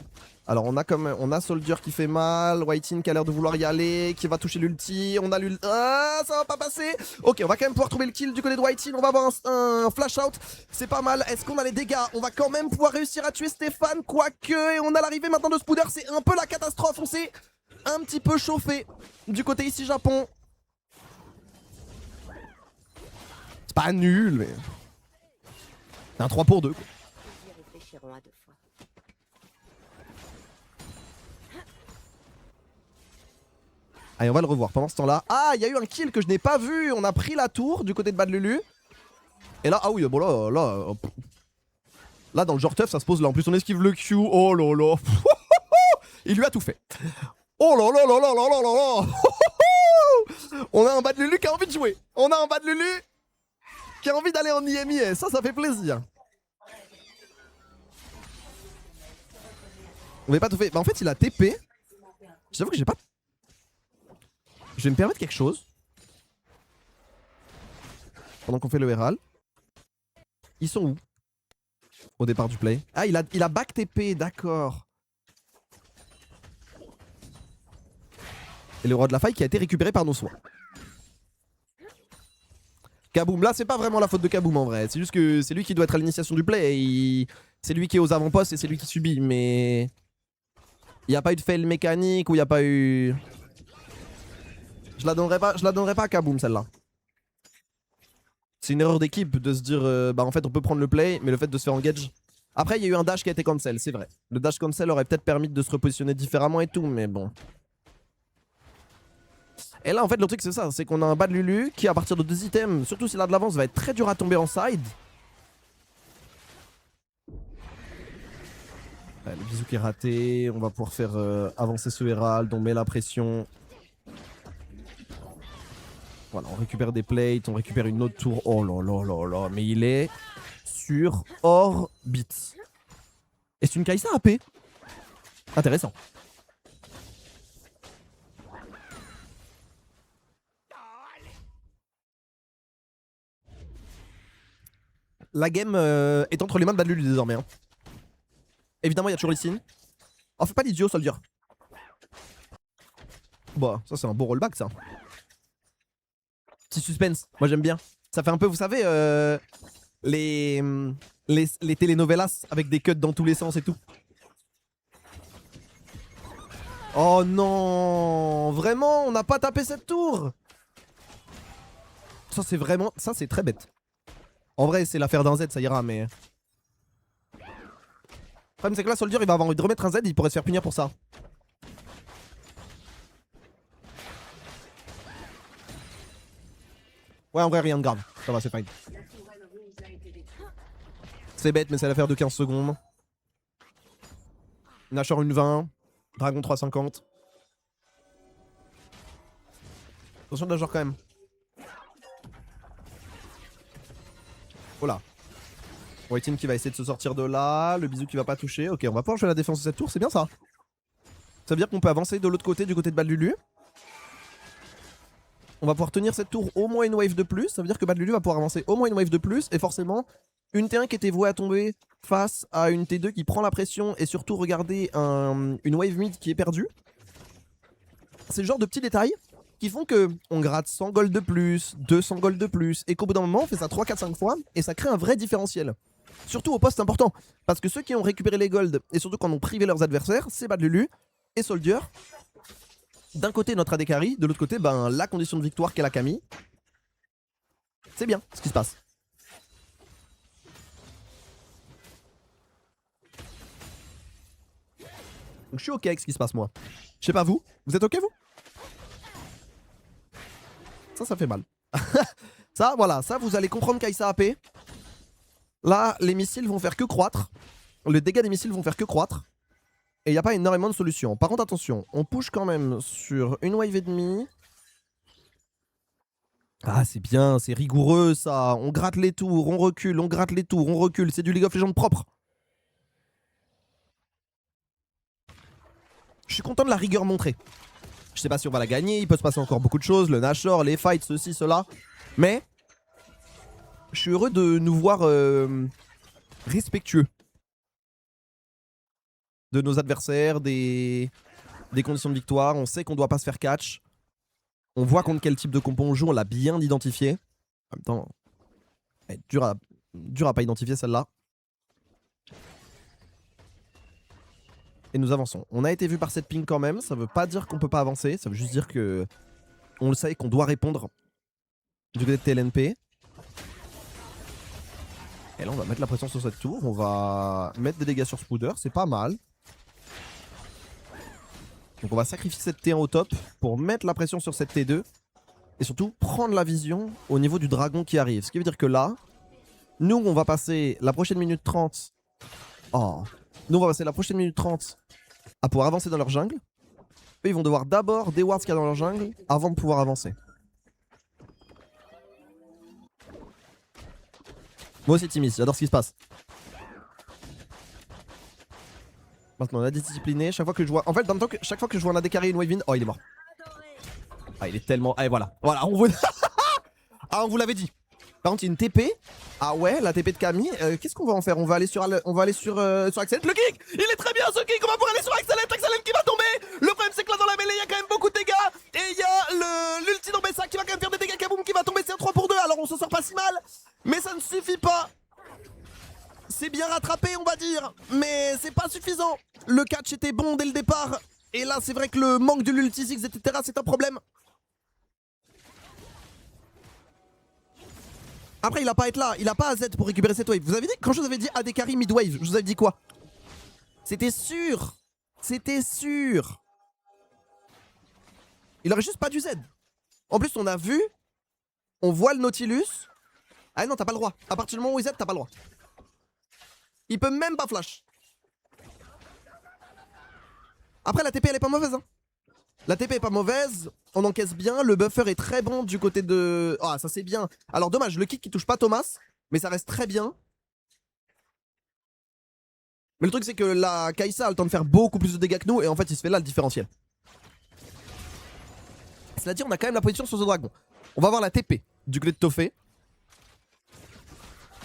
Speaker 1: Alors on a Soldier qui fait mal, White qui a l'air de vouloir y aller, qui va toucher l'ulti. On a l'ulti. Ah, ça va pas passer. Ok, on va quand même pouvoir trouver le kill du côté de White. On va avoir un flash out. C'est pas mal. Est-ce qu'on a les dégâts? On va quand même pouvoir réussir à tuer Stéphane, quoique. Et on a l'arrivée maintenant de Spooder. C'est un peu la catastrophe. On s'est un petit peu chauffé du côté ici Japon. C'est pas nul, mais. C'est un 3 pour 2. Allez, on va le revoir pendant ce temps-là. Ah, il y a eu un kill que je n'ai pas vu. On a pris la tour du côté de Bad Lulu. Et là, ah oui, bon là, dans le genre tough, ça se pose là. En plus, on esquive le Q. Oh là là. Il lui a tout fait. Oh là là là là là là là là. On a un Bad Lulu qui a envie de jouer. On a un Bad Lulu qui a envie d'aller en IMIS. Ça fait plaisir. On n'avait pas tout fait. Bah en fait, il a TP. J'avoue que j'ai pas... Je vais me permettre quelque chose. Pendant qu'on fait le Herald. Ils sont où? Au départ du play. Ah, il a back TP, d'accord. Et le roi de la faille qui a été récupéré par nos soins. Kaboom, là c'est pas vraiment la faute de Kaboom en vrai. C'est juste que c'est lui qui doit être à l'initiation du play. Et c'est lui qui est aux avant-postes et c'est lui qui subit. Mais... il n'y a pas eu de fail mécanique ou il n'y a pas eu... Je la donnerai pas à Kaboom celle-là. C'est une erreur d'équipe de se dire bah en fait on peut prendre le play, mais le fait de se faire engage. Après il y a eu un dash qui a été cancel, c'est vrai. Le dash cancel aurait peut-être permis de se repositionner différemment et tout, mais bon. Et là en fait le truc c'est ça, c'est qu'on a un Bad Lulu qui à partir de 2 items, surtout s'il a de l'avance, va être très dur à tomber en side. Ouais, le bisou qui est raté, on va pouvoir faire avancer ce Herald, on met la pression. Voilà, on récupère des plates, on récupère une autre tour. Oh là là là là, mais il est sur orbite. Et c'est une Kai'Sa AP. Intéressant. La game est entre les mains de Bad Lulu désormais. Hein. Évidemment, il y a toujours Lee Sin. Oh, fais pas l'idiot, Soldier. Bah, ça c'est un beau rollback ça. Petit suspense, moi j'aime bien. Ça fait un peu, vous savez, les telenovelas avec des cuts dans tous les sens et tout. Oh non, vraiment, on n'a pas tapé cette tour. Ça c'est vraiment, ça c'est très bête. En vrai c'est l'affaire d'un Z, ça ira, mais... Le problème c'est que là Soldier il va avoir envie de remettre un Z, il pourrait se faire punir pour ça. Ouais, en vrai, rien de grave. Ça va, c'est fine. C'est bête, mais c'est l'affaire de 15 secondes. Nashor une 20. Dragon 350. Attention Nashor quand même. Voilà. Whiting qui va essayer de se sortir de là. Le bisou qui va pas toucher. Ok, on va pouvoir jouer la défense de cette tour, c'est bien ça. Ça veut dire qu'on peut avancer de l'autre côté, du côté de Bad Lulu. On va pouvoir tenir cette tour au moins une wave de plus. Ça veut dire que Bad Lulu va pouvoir avancer au moins une wave de plus. Et forcément, une T1 qui était vouée à tomber face à une T2 qui prend la pression. Et surtout, regardez une wave mid qui est perdue. C'est le genre de petits détails qui font que on gratte 100 gold de plus, 200 gold de plus. Et qu'au bout d'un moment, on fait ça 3, 4, 5 fois. Et ça crée un vrai différentiel. Surtout au poste important. Parce que ceux qui ont récupéré les gold, et surtout quand on privé leurs adversaires, c'est Bad Lulu. et Soldier. D'un côté notre AD carry, de l'autre côté ben, la condition de victoire qu'est la Camille. C'est bien ce qui se passe. Donc je suis ok avec ce qui se passe moi. Je sais pas vous, vous êtes ok vous? Ça fait mal. Ça voilà, ça vous allez comprendre Kai'Sa AP. Là les missiles vont faire que croître. Les dégâts des missiles vont faire que croître. Et il n'y a pas énormément de solutions. Par contre attention, on push quand même sur une wave et demie. Ah c'est bien, c'est rigoureux ça. On gratte les tours, on recule, on gratte les tours, on recule. C'est du League of Legends propre. Je suis content de la rigueur montrée. Je sais pas si on va la gagner, il peut se passer encore beaucoup de choses. Le Nashor, les fights, ceci, cela. Mais je suis heureux de nous voir respectueux de nos adversaires, des conditions de victoire. On sait qu'on doit pas se faire catch. On voit contre quel type de compo on joue, on l'a bien identifié. En même temps, elle est dur à pas identifier celle-là. Et nous avançons. On a été vu par cette ping quand même, ça veut pas dire qu'on peut pas avancer, ça veut juste dire que on le sait qu'on doit répondre du côté de TLNP. Et là on va mettre la pression sur cette tour, on va mettre des dégâts sur Spooder, c'est pas mal. Donc on va sacrifier cette T1 au top pour mettre la pression sur cette T2. Et surtout prendre la vision au niveau du dragon qui arrive. Ce qui veut dire que là, nous on va passer la prochaine minute 30. Oh. Nous on va passer la prochaine minute 30 à pouvoir avancer dans leur jungle. Eux ils vont devoir d'abord déward ce qu'il y a dans leur jungle avant de pouvoir avancer. Moi aussi Timis, j'adore ce qui se passe. Maintenant on a discipliné, chaque fois que je vois... En fait, dans le temps que chaque fois que je vois un AD carry et une wave in... Oh il est mort. Ah il est tellement... Ah et voilà. Voilà, on vous... Ah on vous l'avait dit. Par contre il y a une TP. Ah ouais, la TP de Camille. Qu'est-ce qu'on va en faire? On va aller sur Axelet. Le kick, il est très bien ce kick. On va pouvoir aller sur Axelet. Axelet qui va tomber. Le problème c'est que là dans la mêlée il y a quand même beaucoup de dégâts. Et il y a l'ulti d'Ombessa qui va quand même faire des dégâts. Kaboom qui va tomber. C'est un 3 pour 2. Alors on s'en sort pas si mal. Mais ça ne suffit pas. C'est bien rattrapé on va dire. Mais c'est pas suffisant. Le catch était bon dès le départ. Et là c'est vrai que le manque de l'ulti Ziggs etc. c'est un problème. Après il a pas à être là, il a pas à Z pour récupérer cette wave. Vous avez dit, quand je vous avais dit AD carry mid wave, je vous avais dit quoi? C'était sûr. C'était sûr. Il aurait juste pas dû Z. En plus on a vu, on voit le Nautilus. Ah non t'as pas le droit, à partir du moment où il Z t'as pas le droit. Il peut même pas flash. Après la TP elle est pas mauvaise hein. La TP est pas mauvaise, on encaisse bien, le buffer est très bon du côté de... Ah ça c'est bien. Alors dommage, le kick qui touche pas Thomas, mais ça reste très bien. Mais le truc c'est que la Kai'Sa a le temps de faire beaucoup plus de dégâts que nous et en fait il se fait là le différentiel. Cela dit on a quand même la position sur ce dragon. On va voir la TP du côté de Toffé.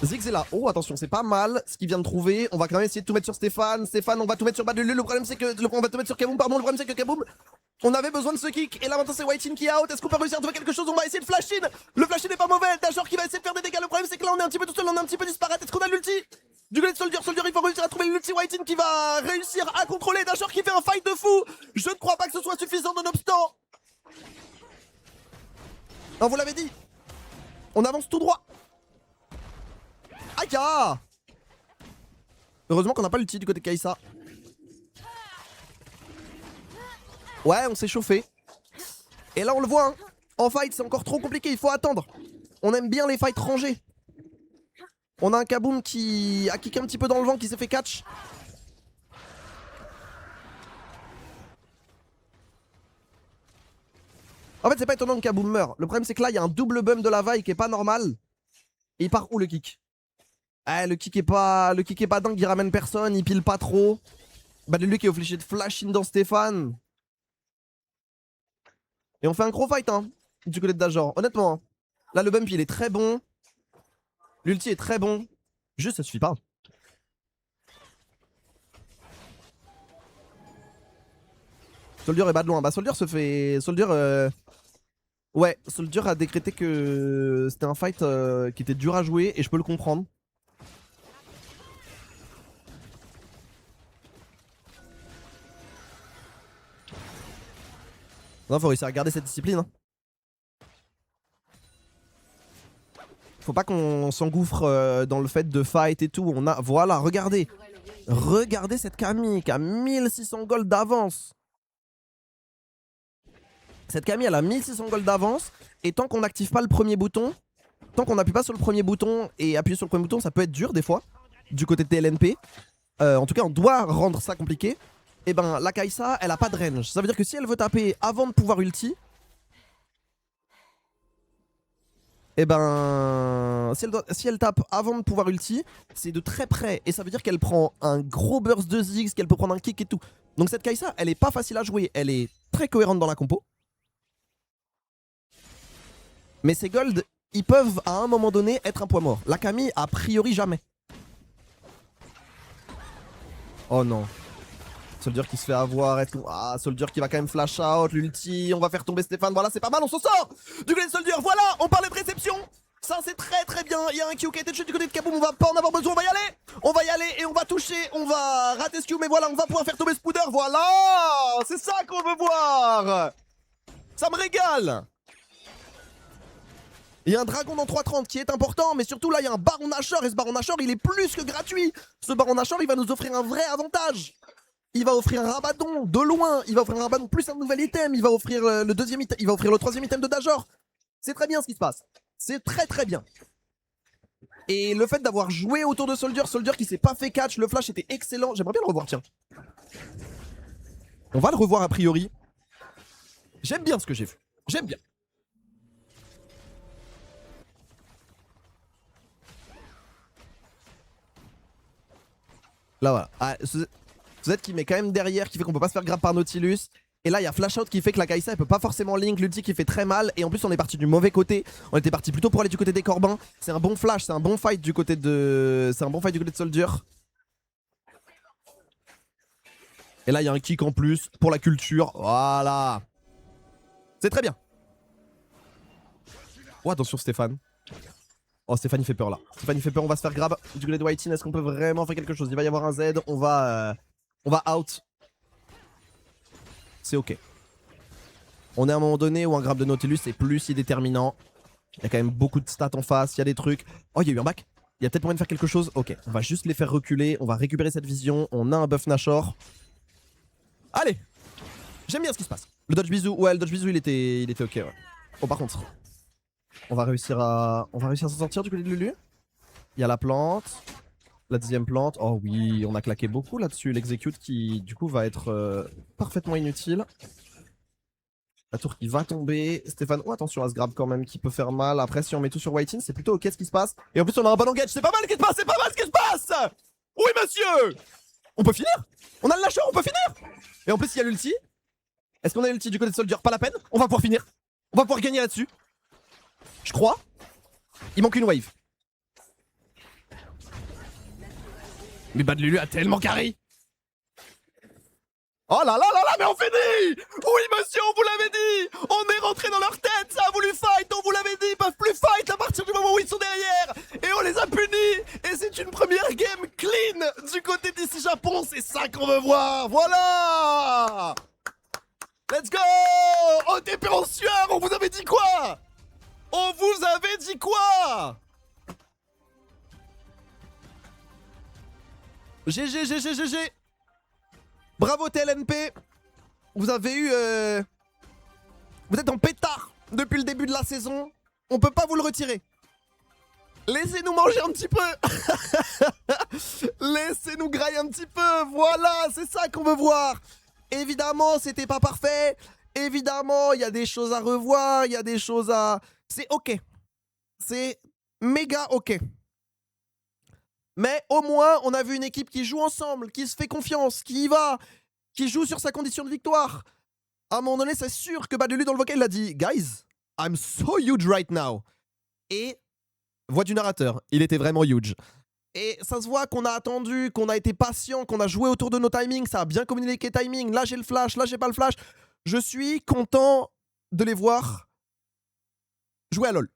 Speaker 1: Ziggs est là. Oh attention c'est pas mal ce qu'il vient de trouver. On va quand même essayer de tout mettre sur Stéphane. Stéphane on va tout mettre sur Badulu. Le problème c'est que... On va tout mettre sur Kaboom pardon. Le problème c'est que Kaboom... On avait besoin de ce kick et là maintenant c'est White In qui est out. Est-ce qu'on peut réussir à trouver quelque chose? On va essayer de flash in. Le flash in n'est pas mauvais. Dashor qui va essayer de faire des dégâts. Le problème c'est que là on est un petit peu tout seul, on est un petit peu disparate. Est-ce qu'on a l'ulti? Du côté de Soldier, il faut réussir à trouver l'ulti. White In qui va réussir à contrôler. Dashor qui fait un fight de fou. Je ne crois pas que ce soit suffisant nonobstant. On vous l'avait dit. On avance tout droit. Aïe. Heureusement qu'on n'a pas l'ulti du côté de Kai'Sa. Ouais, on s'est chauffé. Et là, on le voit, hein. En fight, c'est encore trop compliqué. Il faut attendre. On aime bien les fights rangés. On a un Kaboom qui a kické un petit peu dans le vent, qui s'est fait catch. En fait, c'est pas étonnant que Kaboom meurt. Le problème, c'est que là, il y a un double bump de la vaille qui est pas normal. Et il part où le kick? Ah, le kick est pas dingue, il ramène personne, il pile pas trop. Bah, lui qui est obligé de flash in dans Stéphane. Et on fait un gros fight hein, du côté de Dajor, honnêtement. Hein. Là le bump il est très bon. L'ulti est très bon. Juste ça suffit pas. Soldier est bas de loin. Bah Soldier se fait... Ouais, Soldier a décrété que c'était un fight qui était dur à jouer et je peux le comprendre. Non, faut réussir à garder cette discipline. Hein. Faut pas qu'on s'engouffre dans le fait de fight et tout. On a... Voilà, regardez. Regardez cette Camille qui a 1600 gold d'avance. Cette Camille, elle a 1600 gold d'avance. Et tant qu'on n'active pas le premier bouton, tant qu'on n'appuie pas sur le premier bouton et appuyer sur le premier bouton, ça peut être dur des fois. Du côté de TLNP. En tout cas, on doit rendre ça compliqué. Et ben, la Kai'Sa, elle a pas de range. Ça veut dire que si elle veut taper avant de pouvoir ulti, et ben, si elle tape avant de pouvoir ulti, c'est de très près. Et ça veut dire qu'elle prend un gros burst de Ziggs, qu'elle peut prendre un kick et tout. Donc cette Kai'Sa, elle est pas facile à jouer. Elle est très cohérente dans la compo. Mais ces golds, ils peuvent à un moment donné être un poids mort. La Camille, a priori jamais. Oh non. Soldier qui se fait avoir. Ah, Soldier qui va quand même flash out. L'ulti, on va faire tomber Stéphane. Voilà, c'est pas mal, on s'en sort du côté de Soldier. Voilà, on parlait de réception. Ça, c'est très très bien. Il y a un Q qui a été touché du côté de Kaboom. On va pas en avoir besoin. On va y aller. On va y aller et on va toucher. On va rater ce Q. Mais voilà, on va pouvoir faire tomber Spooder. Voilà, c'est ça qu'on veut voir. Ça me régale. Il y a un dragon dans 3.30 qui est important, mais surtout là il y a un Baron Nashor et ce Baron Nashor il est plus que gratuit. Ce Baron Nashor il va nous offrir un vrai avantage. Il va offrir un Rabadon de loin, il va offrir un Rabadon plus un nouvel item, il va offrir le deuxième item, il va offrir le troisième item de Dajor. C'est très bien ce qui se passe. C'est très très bien. Et le fait d'avoir joué autour de Soldier, Soldier qui s'est pas fait catch, le flash était excellent. J'aimerais bien le revoir, tiens. On va le revoir a priori. J'aime bien ce que j'ai vu. J'aime bien. Là voilà. Ah, Z qui met quand même derrière, qui fait qu'on peut pas se faire grab par Nautilus. Et là il y a flash out qui fait que la Kai'Sa elle peut pas forcément link, l'ulti qui fait très mal. Et en plus on est parti du mauvais côté. On était parti plutôt pour aller du côté des Corbins. C'est un bon flash, c'est un bon fight du côté de. C'est un bon fight du côté de Soldier. Et là il y a un kick en plus pour la culture. Voilà. C'est très bien. Oh attention Stéphane. Oh Stéphane il fait peur là. Stéphane il fait peur, on va se faire grab du côté de Whitein. Est-ce qu'on peut vraiment faire quelque chose? Il va y avoir un Z, on va out. C'est ok. On est à un moment donné où un grab de Nautilus est plus si déterminant. Il y a quand même beaucoup de stats en face, il y a des trucs. Oh il y a eu un back. Il y a peut-être moyen de faire quelque chose. Ok, on va juste les faire reculer, on va récupérer cette vision. On a un buff Nashor. Allez. J'aime bien ce qui se passe. Le dodge bisou, ouais le dodge bisou il était ok ouais. Oh par contre on va réussir à s'en sortir du côté de Lulu. Il y a la plante. La deuxième plante. Oh oui, on a claqué beaucoup là-dessus. L'execute qui, du coup, va être parfaitement inutile. La tour qui va tomber. Stéphane, oh attention à ce grab quand même qui peut faire mal. Après, si on met tout sur Whitein, c'est plutôt ok ce qui se passe. Et en plus, on a un bon engage. C'est pas mal ce qui se passe, c'est pas mal ce qui se passe. Oui, monsieur. On peut finir. On a le lâcheur, on peut finir. Et en plus, il y a l'ulti. Est-ce qu'on a l'ulti du côté de Soldier? Pas la peine. On va pouvoir finir. On va pouvoir gagner là-dessus. Je crois. Il manque une wave. Mais Bad Lulu a tellement carré. Oh là là là là, mais on finit. Oui monsieur, on vous l'avait dit. On est rentré dans leur tête, ça a voulu fight, on vous l'avait dit. Ils peuvent plus fight à partir du moment où ils sont derrière. Et on les a punis. Et c'est une première game clean du côté d'ici Japon. C'est ça qu'on veut voir, voilà. Let's go. OTP en sueur, on vous avait dit quoi? On vous avait dit quoi? GG, GG, GG. Bravo TLNP. Vous avez eu... Vous êtes en pétard depuis le début de la saison. On peut pas vous le retirer. Laissez-nous manger un petit peu. Laissez-nous grailler un petit peu. Voilà, c'est ça qu'on veut voir. Évidemment, c'était pas parfait. Évidemment, il y a des choses à revoir. Il y a des choses à... C'est ok. C'est méga ok. Mais au moins, on a vu une équipe qui joue ensemble, qui se fait confiance, qui y va, qui joue sur sa condition de victoire. À un moment donné, c'est sûr que Bad Lulu dans le vocal, il a dit « Guys, I'm so huge right now ». Et, voix du narrateur, il était vraiment huge. Et ça se voit qu'on a attendu, qu'on a été patient, qu'on a joué autour de nos timings, ça a bien communiqué timing. Là, j'ai le flash, là, j'ai pas le flash. Je suis content de les voir jouer à LoL.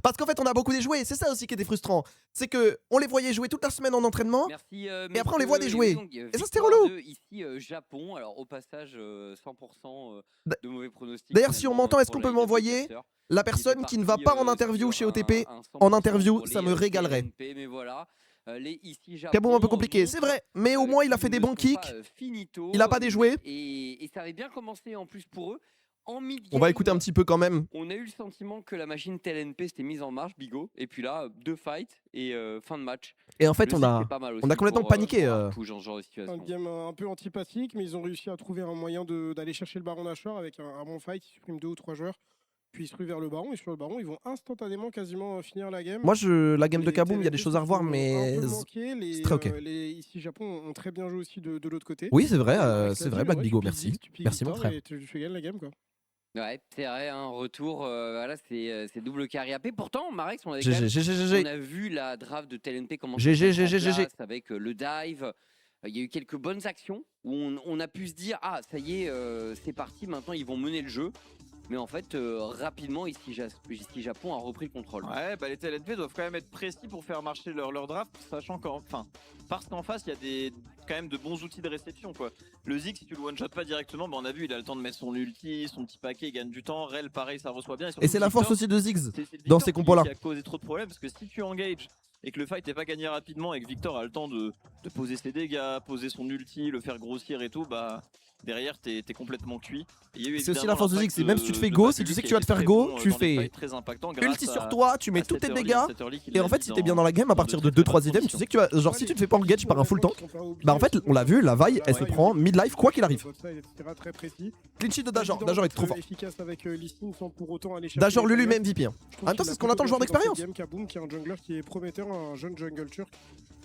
Speaker 1: Parce qu'en fait, on a beaucoup déjoué. C'est ça aussi qui était frustrant. C'est que on les voyait jouer toute la semaine en entraînement.
Speaker 3: Merci,
Speaker 1: Et après, on les voit déjouer.
Speaker 3: donc,
Speaker 1: Et ça, c'était
Speaker 3: victoire
Speaker 1: relou.
Speaker 3: de, ici, Japon. Alors, au passage, 100%
Speaker 1: D'a-
Speaker 3: de mauvais pronostics.
Speaker 1: D'ailleurs, si on
Speaker 3: honnêtement,
Speaker 1: m'entend, est-ce
Speaker 3: pour
Speaker 1: qu'on
Speaker 3: la
Speaker 1: peut
Speaker 3: Ligue de
Speaker 1: m'envoyer
Speaker 3: Podcasters.
Speaker 1: la
Speaker 3: Il était
Speaker 1: personne qui ne va
Speaker 3: parti,
Speaker 1: pas en interview chez
Speaker 3: sur
Speaker 1: OTP
Speaker 3: un
Speaker 1: en
Speaker 3: 100%
Speaker 1: interview,
Speaker 3: pour
Speaker 1: ça
Speaker 3: les,
Speaker 1: me régalerait.
Speaker 3: TNP, mais voilà. Les ici Japon.
Speaker 1: Kaboom un peu compliqué, c'est
Speaker 3: montrent,
Speaker 1: vrai. Mais au moins, il a fait
Speaker 3: qu'ils
Speaker 1: des
Speaker 3: ne
Speaker 1: bons
Speaker 3: sont
Speaker 1: kicks.
Speaker 3: pas, finito,
Speaker 1: Il a pas déjoué.
Speaker 3: et ça avait bien commencé en plus pour eux. En mid-game,
Speaker 1: On va écouter un petit peu quand même.
Speaker 3: on a eu le sentiment que la machine TLNP s'était mise en marche, Bigot. Et puis là, 2 fights et fin de match.
Speaker 1: Et en fait,
Speaker 3: Le
Speaker 1: on
Speaker 3: site
Speaker 1: a.
Speaker 3: est pas mal
Speaker 1: on a
Speaker 3: aussi
Speaker 1: complètement
Speaker 3: pour,
Speaker 1: paniqué,
Speaker 3: pour Artouche dans ce genre de
Speaker 4: Un
Speaker 3: situation.
Speaker 4: game un peu antipathique, mais ils ont réussi à trouver un moyen d'aller chercher le baron Nashor avec un bon fight. Ils suppriment 2 ou 3 joueurs, puis ils se ruent vers le baron. Et sur le baron, ils vont instantanément quasiment finir la game.
Speaker 1: Moi, la game de
Speaker 4: Les
Speaker 1: Kaboom, il y a des
Speaker 4: TLNP
Speaker 1: choses à revoir,
Speaker 4: se sont
Speaker 1: mais.
Speaker 4: un peu manqués.
Speaker 1: c'est très ok.
Speaker 4: Les ici Japon ont très bien joué aussi de l'autre côté.
Speaker 1: Oui, c'est vrai,
Speaker 4: Avec
Speaker 1: c'est
Speaker 4: la
Speaker 1: vrai,
Speaker 4: ville,
Speaker 1: Black
Speaker 4: ouais,
Speaker 1: Bigot,
Speaker 4: tu piques
Speaker 1: merci.
Speaker 4: Ziggs, tu piques
Speaker 1: Merci, mon
Speaker 4: Victor
Speaker 1: frère.
Speaker 4: et tu gagnes la game, quoi.
Speaker 3: Ouais, c'est vrai, un retour, voilà, c'est double carry AP. Pourtant, Marex, on avait quand
Speaker 1: GG,
Speaker 3: même,
Speaker 1: GG,
Speaker 3: on
Speaker 1: GG.
Speaker 3: a vu la draft de TLNP commencer
Speaker 1: GG,
Speaker 3: à se mettre en
Speaker 1: GG.
Speaker 3: place avec le dive. Il y a eu quelques bonnes actions où on a pu se dire, ah, ça y est, c'est parti, maintenant ils vont mener le jeu. Mais en fait, rapidement, ici Japon a repris le contrôle.
Speaker 5: Ouais, bah les TLNP doivent quand même être précis pour faire marcher leur draft, sachant parce qu'en face, il y a quand même de bons outils de réception, quoi. Le Ziggs, si tu le one-shot pas directement, bah on a vu, il a le temps de mettre son ulti, son petit paquet, il gagne du temps. Rel, pareil, ça reçoit bien.
Speaker 1: Et c'est la force aussi de Ziggs dans ces compos-là.
Speaker 5: Qui a causé trop de problèmes, parce que si tu engages et que le fight n'est pas gagné rapidement et que Victor a le temps de poser ses dégâts, poser son ulti, le faire grossir et tout, bah derrière t'es complètement cuit.
Speaker 1: C'est aussi la force de Ziggs, c'est même si tu te fais go, si tu sais que tu vas te faire go, tu fais ulti sur toi, tu mets tous tes dégâts. Et en fait, si t'es bien dans la game, à partir de 2-3 items, tu sais que tu vas. Genre, si tu te fais pas engage par un full tank, bah en fait, on l'a vu, la vaille, elle se prend mid-life quoi qu'il arrive. Clean sheet de Dajor, Dajor est trop fort. Dajor Lulu même MVP. En même temps, c'est ce qu'on attend le joueur d'expérience.
Speaker 4: Kaboom qui est un jungler qui est prometteur, un jeune jungle turc.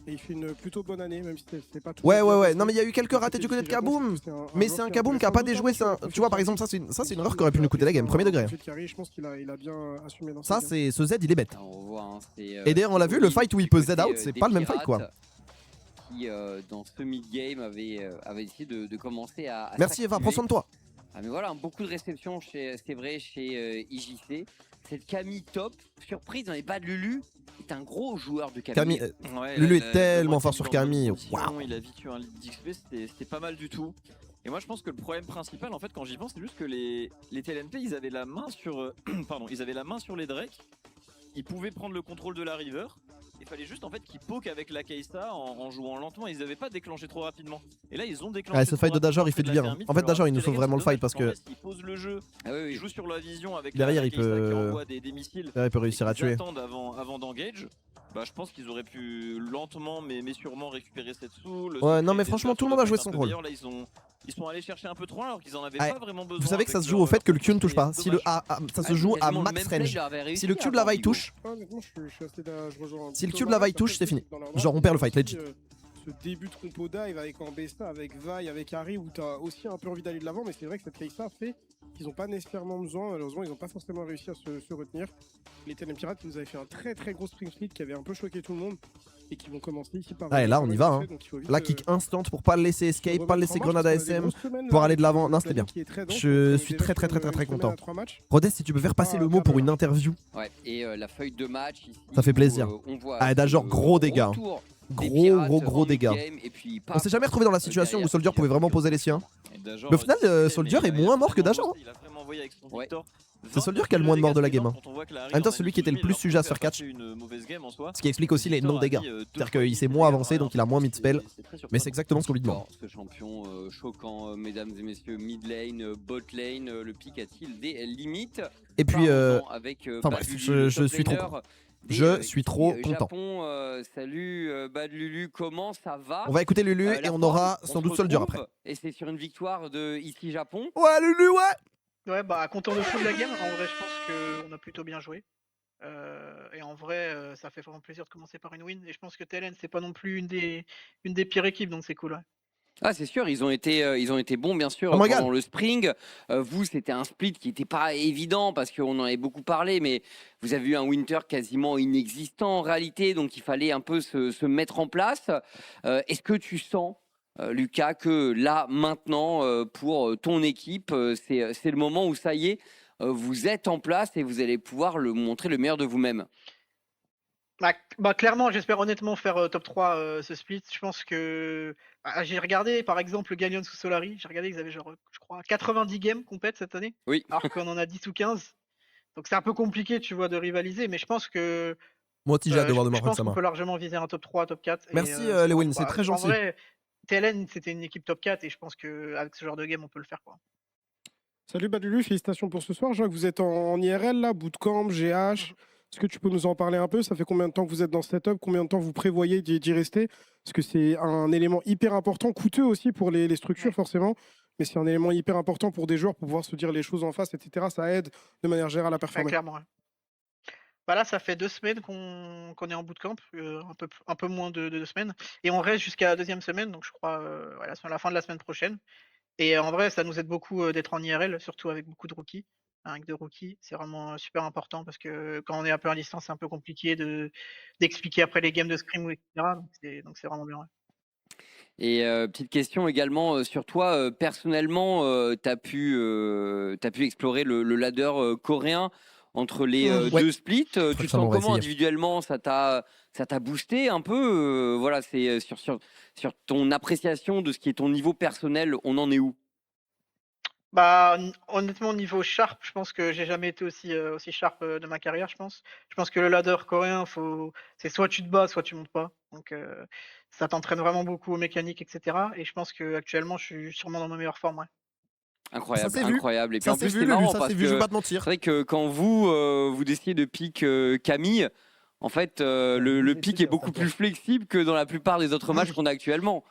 Speaker 4: Et il fait une plutôt bonne année, même si c'est pas tout.
Speaker 1: Ouais. Non, mais il y a eu quelques ratés du côté de Kaboom. Mais c'est un Kaboom qui a pas déjoué. Tu vois, par exemple, ça, c'est une erreur qui aurait pu nous coûter la game, premier degré.
Speaker 4: Je pense qu'il a bien assumé dans
Speaker 1: Ça, c'est ce Z, il est bête.
Speaker 3: On voit, hein,
Speaker 1: Et d'ailleurs, on l'a vu, le fight où il peut Z out, c'est pas le même fight, quoi.
Speaker 3: Qui, dans ce mid-game, avait essayé de commencer à.
Speaker 1: Merci Eva, prends soin de toi.
Speaker 3: Ah, mais voilà, beaucoup de réceptions, c'est vrai, chez IJC. Cette Camille top, surprise, on n'est pas de Lulu, est un gros joueur de Camille.
Speaker 1: Lulu est tellement fort sur Camille.
Speaker 5: Waouh. Il a vécu un lead d'XP, c'était pas mal du tout. Et moi je pense que le problème principal en fait quand j'y pense c'est juste que les TLNP ils avaient la main sur ils avaient la main sur les Drake. Ils pouvaient prendre le contrôle de la river. Il fallait juste en fait qu'ils poke avec la Kai'Sa en jouant lentement. Ils n'avaient pas déclenché trop rapidement. Et là ils ont déclenché.
Speaker 1: Ouais, ce fight de Dajor il fait du bien. En fait Dajor il nous sauve vraiment le fight parce que
Speaker 5: il pose le jeu, il joue sur la vision avec
Speaker 1: derrière
Speaker 5: la
Speaker 1: il
Speaker 5: Kai'Sa
Speaker 1: peut
Speaker 5: qui envoie des missiles.
Speaker 1: il peut réussir à tuer.
Speaker 5: Ils attendent avant d'engage. Bah je pense qu'ils auraient pu lentement mais sûrement récupérer cette soul.
Speaker 1: Ouais non mais franchement tout le monde a joué son rôle.
Speaker 5: Là ils sont allés chercher un peu trop loin alors qu'ils en avaient pas vraiment besoin.
Speaker 1: Vous savez que ça se joue au fait que le Q ne touche pas. Si le A, ça se joue à max range. Si le Q de la vaille touche, si le Q de la vaille touche, c'est fini. Genre on perd le fight, legit.
Speaker 4: Ce début de compo dive avec Ambessa, avec Vi, avec Harry où t'as aussi un peu envie d'aller de l'avant, mais c'est vrai que cette Kai'Sa fait qu'ils n'ont pas nécessairement besoin, malheureusement ils n'ont pas forcément réussi à se retenir. Les TLM Pirates qui nous avaient fait un très gros spring split qui avait un peu choqué tout le monde et qui vont commencer ici par...
Speaker 1: Ah et là on y va hein. Là kick instant pour pas le laisser escape, pas le laisser grenade ASM, pour aller de l'avant. Non c'était bien. Je suis très content. Rodez si tu peux faire passer le mot pour une interview.
Speaker 3: Ouais et la feuille de match ici,
Speaker 1: ça fait plaisir. Ah Dajor gros dégâts. Gros dégâts. On s'est jamais retrouvé dans la situation où Soldier pouvait vraiment poser les siens. Mais au final, Soldier est moins mort que Dajor. C'est Soldier qui a le moins de morts de la game. En même temps, celui qui était le plus sujet à se faire catch. Ce qui explique aussi les non-dégâts. C'est-à-dire qu'il s'est moins avancé donc il a moins mid-spell. Mais c'est exactement ce qu'on lui demande.
Speaker 3: Ce champion choquant, mesdames et messieurs, mid lane, bot lane, le pick a-t-il des limites?
Speaker 1: Et puis, enfin bref, je suis trop content. Je suis trop content.
Speaker 3: Japon, salut Bad Lulu, comment ça va?
Speaker 1: On va écouter Lulu et on aura sans doute Soldier après.
Speaker 3: Et c'est sur une victoire de ici Japon.
Speaker 1: Ouais Lulu ouais.
Speaker 6: Ouais bah content de fou de la game, en vrai je pense qu'on a plutôt bien joué. Et en vrai ça fait vraiment plaisir de commencer par une win. Et je pense que TLN c'est pas non plus une des pires équipes donc c'est cool ouais.
Speaker 3: Ah c'est sûr, ils ont été bons bien sûr pendant le spring. Vous c'était un split qui n'était pas évident parce qu'on en avait beaucoup parlé, mais vous avez eu un winter quasiment inexistant en réalité, donc il fallait un peu se mettre en place. Est-ce que tu sens Lucas que là maintenant pour ton équipe c'est le moment où ça y est vous êtes en place et vous allez pouvoir montrer le meilleur de vous-même.
Speaker 6: Bah, clairement, j'espère honnêtement faire top 3 ce split. Je pense que j'ai regardé par exemple le Galleon sous Solari, j'ai regardé qu'ils avaient genre, je crois 90 games compètes cette année,
Speaker 3: Oui.
Speaker 6: alors qu'on en a 10 ou 15. Donc c'est un peu compliqué, tu vois, de rivaliser, mais je pense que
Speaker 1: Moi aussi, j'ai hâte de voir de
Speaker 6: je
Speaker 1: Marvel
Speaker 6: pense qu'on
Speaker 1: Sama.
Speaker 6: peut largement viser un top 3, top 4.
Speaker 1: Merci,
Speaker 6: c'est
Speaker 1: Lewin,
Speaker 6: vraiment,
Speaker 1: c'est très
Speaker 6: en
Speaker 1: gentil.
Speaker 6: vrai, TLN, c'était une équipe top 4 et je pense qu'avec ce genre de game, on peut le faire, quoi.
Speaker 4: Salut Badulu, félicitations pour ce soir. Je vois que vous êtes en IRL là, bootcamp, GH. Est-ce que tu peux nous en parler un peu? Ça fait combien de temps que vous êtes dans ce setup? Combien de temps vous prévoyez d'y rester? Parce que c'est un élément hyper important, coûteux aussi pour les structures
Speaker 6: Ouais.
Speaker 4: forcément, mais c'est un élément hyper important pour des joueurs pour pouvoir se dire les choses en face, etc. Ça aide de manière générale à
Speaker 6: Ouais,
Speaker 4: performer.
Speaker 6: clairement, ouais. Bah là, ça fait 2 semaines qu'on est en bootcamp, un peu moins de 2 semaines, et on reste jusqu'à la 2e semaine, donc je crois, ouais, la fin de la semaine prochaine. Et en vrai, ça nous aide beaucoup d'être en IRL, surtout avec beaucoup de rookies. Avec de rookies, c'est vraiment super important parce que quand on est un peu à distance, c'est un peu compliqué d'expliquer après les games de scrim, etc. Donc c'est vraiment bien. Ouais.
Speaker 3: Et petite question également sur toi, personnellement, tu as pu explorer le ladder coréen entre les deux splits. Tu te sens comment individuellement? Ça t'a boosté un peu? Voilà, c'est sur ton appréciation de ce qui est ton niveau personnel, on en est où?
Speaker 6: Bah, honnêtement, niveau sharp, je pense que j'ai jamais été aussi sharp de ma carrière, je pense. Je pense que le ladder coréen, c'est soit tu te bats, soit tu montes pas. Donc ça t'entraîne vraiment beaucoup aux mécaniques, etc. Et je pense qu'actuellement, je suis sûrement dans ma meilleure forme. Ouais.
Speaker 3: Incroyable,
Speaker 1: Ça s'est vu.
Speaker 3: incroyable. Et puis
Speaker 1: Ça
Speaker 3: en
Speaker 1: s'est
Speaker 3: plus,
Speaker 1: vu,
Speaker 3: c'est
Speaker 1: Lulu,
Speaker 3: marrant
Speaker 1: ça
Speaker 3: parce
Speaker 1: s'est vu, je vais
Speaker 3: que
Speaker 1: pas te
Speaker 3: c'est
Speaker 1: mentir.
Speaker 3: vrai que quand vous décidez de pick Camille, en fait, le pick est beaucoup plus flexible que dans la plupart des autres matchs qu'on a actuellement.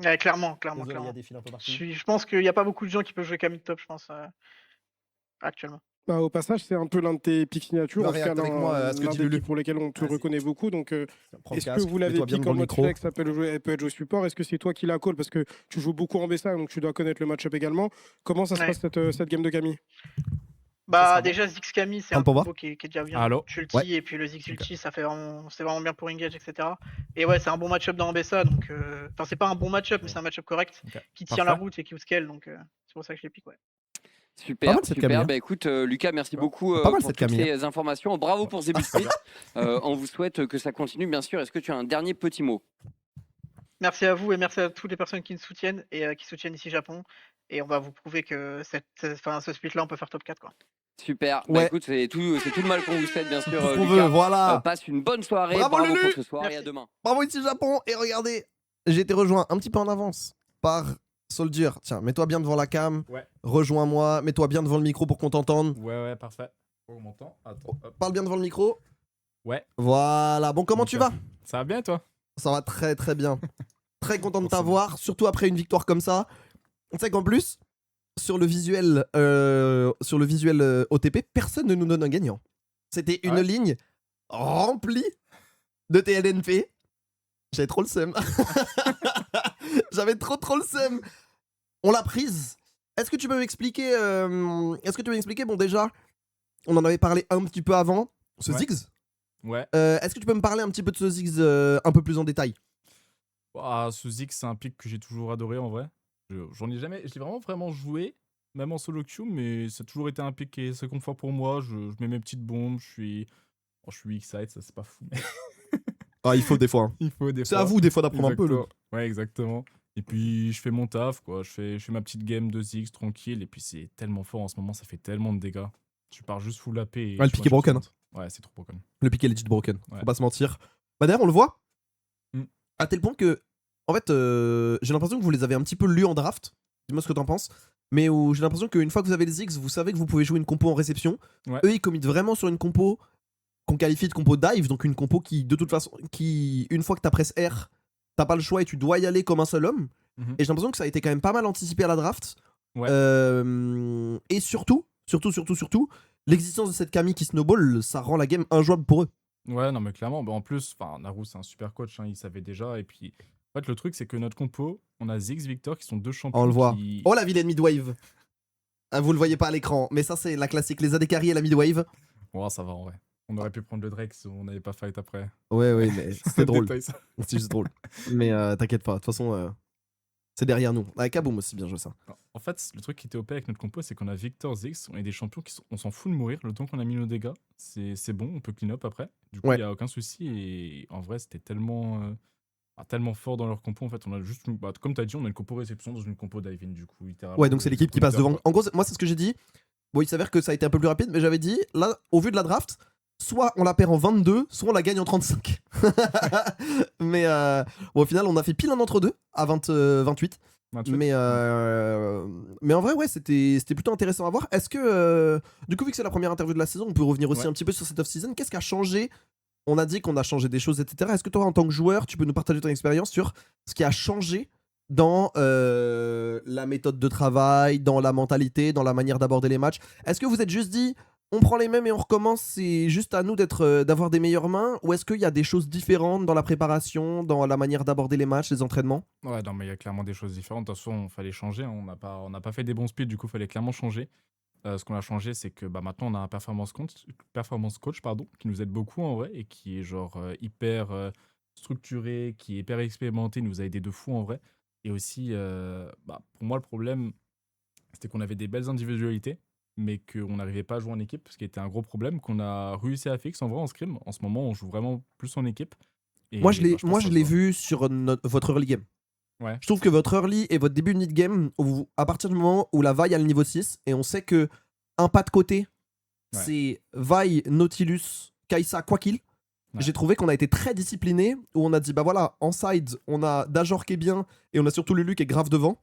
Speaker 6: Ouais, clairement.
Speaker 1: Désolé, il y a des fils un peu partout.
Speaker 6: Je pense qu'il n'y a pas beaucoup de gens qui peuvent jouer Camille top, je pense, actuellement.
Speaker 4: Bah, au passage, c'est un peu l'un de tes pics signature, en tout cas
Speaker 1: avec moi à ce que
Speaker 4: l'un
Speaker 1: dit
Speaker 4: des
Speaker 1: Lulu.
Speaker 4: pics pour lesquels on te reconnaît beaucoup. Donc,
Speaker 1: Prends le
Speaker 4: est-ce que
Speaker 1: casque,
Speaker 4: vous l'avez
Speaker 1: mets-toi bien
Speaker 4: pick
Speaker 1: devant
Speaker 4: en
Speaker 1: le
Speaker 4: mode
Speaker 1: micro.
Speaker 4: flex, elle peut être jouer support? Est-ce que c'est toi qui la call parce que tu joues beaucoup en BSA, donc tu dois connaître le match-up également? Comment ça se passe cette game de Camille?
Speaker 6: Bah déjà Ziggs Camille, c'est un
Speaker 1: pour voir.
Speaker 6: combo qui est déjà bien.
Speaker 7: Allô?
Speaker 6: Tulti
Speaker 1: Ouais.
Speaker 6: et puis le Ziggs Ulti, c'est vraiment bien pour engage, etc. Et ouais, c'est un bon match-up dans Ambessa, donc enfin c'est pas un bon match-up, mais c'est un match-up correct qui tient la route et qui outscale, donc c'est pour ça que je les pique, ouais.
Speaker 3: Super,
Speaker 1: mal, cette
Speaker 3: super.
Speaker 1: Camille, hein.
Speaker 3: Bah écoute, Lucas, merci beaucoup
Speaker 1: Pas mal,
Speaker 3: pour
Speaker 1: cette
Speaker 3: toutes
Speaker 1: Camille,
Speaker 3: ces informations. Bravo pour Zebus Split. On vous souhaite que ça continue, bien sûr. Est-ce que tu as un dernier petit mot?
Speaker 6: Merci à vous et merci à toutes les personnes qui nous soutiennent et qui soutiennent ici Japon. Et on va vous prouver que ce split-là, on peut faire top 4, quoi.
Speaker 3: Super.
Speaker 1: Ouais.
Speaker 3: Bah écoute, c'est tout le mal qu'on vous souhaite, bien sûr,
Speaker 1: Tout ce qu'on
Speaker 3: Lucas.
Speaker 1: veut, voilà.
Speaker 3: Passe une bonne soirée.
Speaker 1: Bravo, Lulu.
Speaker 3: pour ce soir
Speaker 6: Merci.
Speaker 3: et à demain.
Speaker 1: Bravo ici Japon. Et regardez, j'ai été rejoint un petit peu en avance par Soldier. Tiens, mets-toi bien devant la cam.
Speaker 7: Ouais.
Speaker 1: Rejoins-moi. Mets-toi bien devant le micro pour qu'on t'entende.
Speaker 7: Ouais, parfait. Oh, on m'entend? Attends. Hop.
Speaker 1: Parle bien devant le micro.
Speaker 7: Ouais.
Speaker 1: Voilà. Bon, comment tu vas?
Speaker 7: Ça va bien, toi?
Speaker 1: Ça va très très bien. Très content de
Speaker 7: Forcément.
Speaker 1: t'avoir, surtout après une victoire comme ça. On sait qu'en plus, sur le visuel OTP, personne ne nous donne un gagnant. C'était une ligne remplie de TLNP. J'avais trop le seum. J'avais trop le seum. On l'a prise. Est-ce que tu peux m'expliquer bon déjà, on en avait parlé un petit peu avant, ce Ziggs.
Speaker 7: Ouais.
Speaker 1: Est-ce que tu peux me parler un petit peu de ce Ziggs un peu plus en détail?
Speaker 7: Ce Ziggs, c'est un pick que j'ai toujours adoré en vrai. J'en ai jamais. J'ai vraiment joué, même en solo queue, mais ça a toujours été un pick qui est assez confort pour moi. Je mets mes petites bombes, je suis X-side, ça c'est pas fou.
Speaker 1: Ah, il faut des fois. Hein.
Speaker 7: Il faut des
Speaker 1: C'est
Speaker 7: fois.
Speaker 1: à vous des fois d'apprendre un peu.
Speaker 7: Exactement. Ouais, exactement. Et puis je fais mon taf, quoi. Je fais ma petite game de Ziggs tranquille. Et puis c'est tellement fort en ce moment, ça fait tellement de dégâts. Tu pars juste full AP. Et
Speaker 1: le pick est broken.
Speaker 7: Ouais, c'est trop broken.
Speaker 1: Le pick est legit broken.
Speaker 7: Ouais.
Speaker 1: Faut pas se mentir. Bah d'ailleurs, on le voit.
Speaker 7: Mm.
Speaker 1: À tel point que, en fait, j'ai l'impression que vous les avez un petit peu lus en draft. Dis-moi ce que t'en penses. Mais où j'ai l'impression qu'une fois que vous avez les Ziggs, vous savez que vous pouvez jouer une compo en réception.
Speaker 7: Ouais.
Speaker 1: Eux, ils committent vraiment sur une compo qu'on qualifie de compo dive. Donc une compo qui, de toute façon, une fois que t'as presse R, t'as pas le choix et tu dois y aller comme un seul homme.
Speaker 7: Mhm.
Speaker 1: Et j'ai l'impression que ça a été quand même pas mal anticipé à la draft.
Speaker 7: Ouais.
Speaker 1: Et surtout, l'existence de cette Camille qui snowball, ça rend la game injouable pour eux.
Speaker 7: Ouais, non, mais clairement. Bah, en plus, Naru, c'est un super coach, hein, il savait déjà. Et puis, en fait, le truc, c'est que notre compo, on a Ziggs, Victor qui sont deux champions.
Speaker 1: On le voit.
Speaker 7: qui-
Speaker 1: Oh la vilaine midwave. Ah, vous le voyez pas à l'écran, mais ça c'est la classique, les AD carry et la midwave.
Speaker 7: Ouais, ça va en vrai. On aurait pu prendre le Drake si on n'avait pas fight après.
Speaker 1: Ouais, mais c'était drôle.
Speaker 7: Détail, ça.
Speaker 1: C'est juste drôle. Mais t'inquiète pas, de toute façon, C'est derrière nous. Avec Kaboom aussi, bien joué ça.
Speaker 7: En fait, le truc qui était OP avec notre compo, c'est qu'on a Victor, Ziggs, on est des champions on s'en fout de mourir. Le temps qu'on a mis nos dégâts, c'est bon, on peut clean up après. Du coup, il
Speaker 1: Ouais.
Speaker 7: n'y a aucun souci. Et en vrai, c'était tellement fort dans leur compo. En fait, on a juste, comme tu as dit, on a une compo réception dans une compo Divin. Du coup, littéralement.
Speaker 1: Ouais, donc c'est l'équipe qui passe devant. En gros, moi, c'est ce que j'ai dit. Bon, il s'avère que ça a été un peu plus rapide, mais j'avais dit, là, au vu de la draft, soit on la perd en 22, soit on la gagne en 35. Mais bon, au final, on a fait pile un entre deux à 28.
Speaker 7: 28.
Speaker 1: Mais en vrai, ouais, c'était plutôt intéressant à voir. Est-ce que, du coup, vu que c'est la première interview de la saison, on peut revenir aussi un petit peu sur cette off-season. Qu'est-ce qui a changé? On a dit qu'on a changé des choses, etc. Est-ce que toi, en tant que joueur, tu peux nous partager ton expérience sur ce qui a changé dans la méthode de travail, dans la mentalité, dans la manière d'aborder les matchs? Est-ce que vous êtes juste dit, on prend les mêmes et on recommence, c'est juste à nous d'avoir des meilleures mains? Ou est-ce qu'il y a des choses différentes dans la préparation, dans la manière d'aborder les matchs, les entraînements?
Speaker 7: Ouais, non, mais il y a clairement des choses différentes. De toute façon, il fallait changer. On n'a pas fait des bons splits, du coup, il fallait clairement changer. Ce qu'on a changé, c'est que maintenant, on a un performance coach qui nous aide beaucoup en vrai et qui est genre hyper structuré, qui est hyper expérimenté, il nous a aidé de fou en vrai. Et aussi, pour moi, le problème, c'était qu'on avait des belles individualités, mais qu'on n'arrivait pas à jouer en équipe, ce qui était un gros problème qu'on a réussi à fixer en vrai en scrim. En ce moment, on joue vraiment plus en équipe. Et,
Speaker 1: Moi, je
Speaker 7: pense que ça
Speaker 1: l'ai
Speaker 7: se voit.
Speaker 1: vu sur votre early game.
Speaker 7: Ouais.
Speaker 1: Je trouve que votre early et votre début de mid game, à partir du moment où la vaille a le niveau 6, et on sait que un pas de côté, c'est vaille, Nautilus, Kai'Sa, quoi qu'il.
Speaker 7: Ouais.
Speaker 1: J'ai trouvé qu'on a été très discipliné, où on a dit, bah voilà, en side, on a Dajor qui est bien, et on a surtout Lulu qui est grave devant.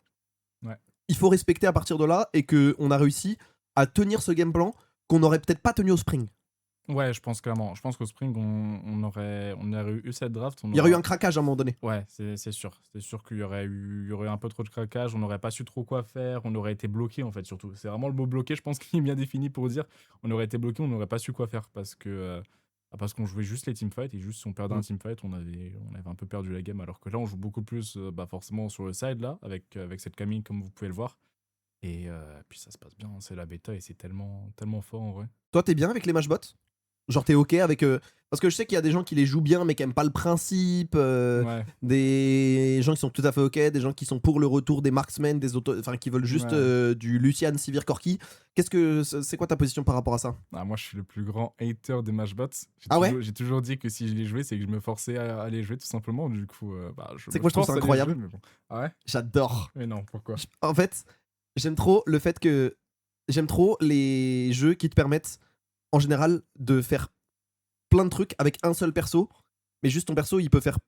Speaker 7: Ouais.
Speaker 1: Il faut respecter à partir de là, et qu'on a réussi à tenir ce game plan qu'on n'aurait peut-être pas tenu au spring.
Speaker 7: Ouais, je pense clairement. Je pense qu'au spring, on aurait eu cette draft.
Speaker 1: Il y aurait eu un craquage à un moment donné.
Speaker 7: Ouais, c'est sûr. C'est sûr qu'il y aurait eu un peu trop de craquage. On n'aurait pas su trop quoi faire. On aurait été bloqué, en fait, surtout. C'est vraiment le mot bloqué, je pense, qui est bien défini pour dire. On aurait été bloqué, on n'aurait pas su quoi faire parce qu'on jouait juste les teamfights et juste si on perdait un teamfight, on avait un peu perdu la game. Alors que là, on joue beaucoup plus forcément sur le side, là, avec cette Camille, comme vous pouvez le voir. Et puis ça se passe bien. C'est la bêta et c'est tellement fort, en vrai.
Speaker 1: Toi, t'es bien avec les matchbots? Genre t'es ok avec... Parce que je sais qu'il y a des gens qui les jouent bien mais qui aiment pas le principe, des gens qui sont tout à fait ok, des gens qui sont pour le retour des marksmen, qui veulent juste du Lucian, Sivir, Corki. C'est quoi ta position par rapport à ça?
Speaker 7: Moi je suis le plus grand hater des matchbots. J'ai toujours dit que si je les jouais c'est que je me forçais à les jouer tout simplement. Du coup,
Speaker 1: c'est quoi, je trouve ça incroyable.
Speaker 7: Jouer, bon. Ah ouais?
Speaker 1: J'adore.
Speaker 7: Mais non, pourquoi?
Speaker 1: En fait, j'aime trop le fait que... J'aime trop les jeux qui te permettent en général de faire plein de trucs avec un seul perso, mais juste ton perso il peut faire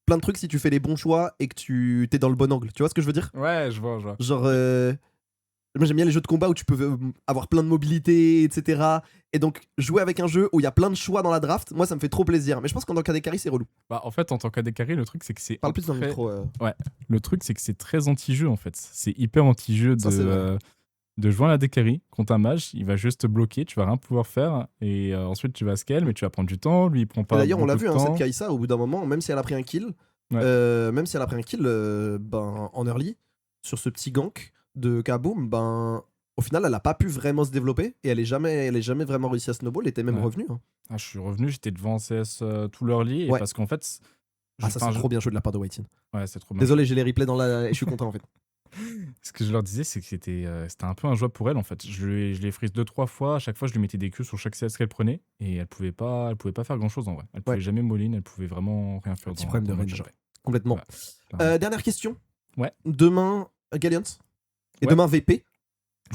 Speaker 1: plein de trucs si tu fais les bons choix et que tu t'es dans le bon angle. Tu vois ce que je veux dire?
Speaker 7: Ouais, je vois.
Speaker 1: Genre, moi j'aime bien les jeux de combat où tu peux avoir plein de mobilité, etc. Et donc jouer avec un jeu où il y a plein de choix dans la draft, moi ça me fait trop plaisir. Mais je pense qu'en tant qu'AD carry c'est relou.
Speaker 7: En fait, en tant qu'AD carry, le truc c'est que c'est...
Speaker 1: Parle plus dans le micro.
Speaker 7: Ouais, le truc c'est que c'est très anti-jeu en fait. C'est hyper anti-jeu de jouer un AD carry contre un mage, il va juste te bloquer, tu vas rien pouvoir faire, et ensuite tu vas scale, mais tu vas prendre du temps, lui il prend pas.
Speaker 1: D'ailleurs, on l'a vu,
Speaker 7: cette
Speaker 1: cette Kai'Sa, au bout d'un moment, même si elle a pris un kill, en early, sur ce petit gank de Kaboom, au final, elle a pas pu vraiment se développer, et elle est jamais vraiment réussi à snowball, elle était même revenue. Hein.
Speaker 7: Je suis revenu, j'étais devant CS tout l'early, et parce qu'en fait.
Speaker 1: Ça c'est trop bien joué de la part de Whitin.
Speaker 7: Ouais, c'est trop bien.
Speaker 1: Désolé, j'ai les replays et je suis content en fait.
Speaker 7: Ce que je leur disais, c'est que c'était un peu injouable pour elle en fait. Je l'ai freeze 2-3 fois, à chaque fois je lui mettais des Q sur chaque CS qu'elle prenait et elle pouvait pas faire grand chose en vrai. Elle pouvait jamais moline, elle pouvait vraiment rien faire.
Speaker 1: Petit problème de range. Complètement. Dernière question.
Speaker 7: Ouais.
Speaker 1: Demain, Gallions. Et demain, VP.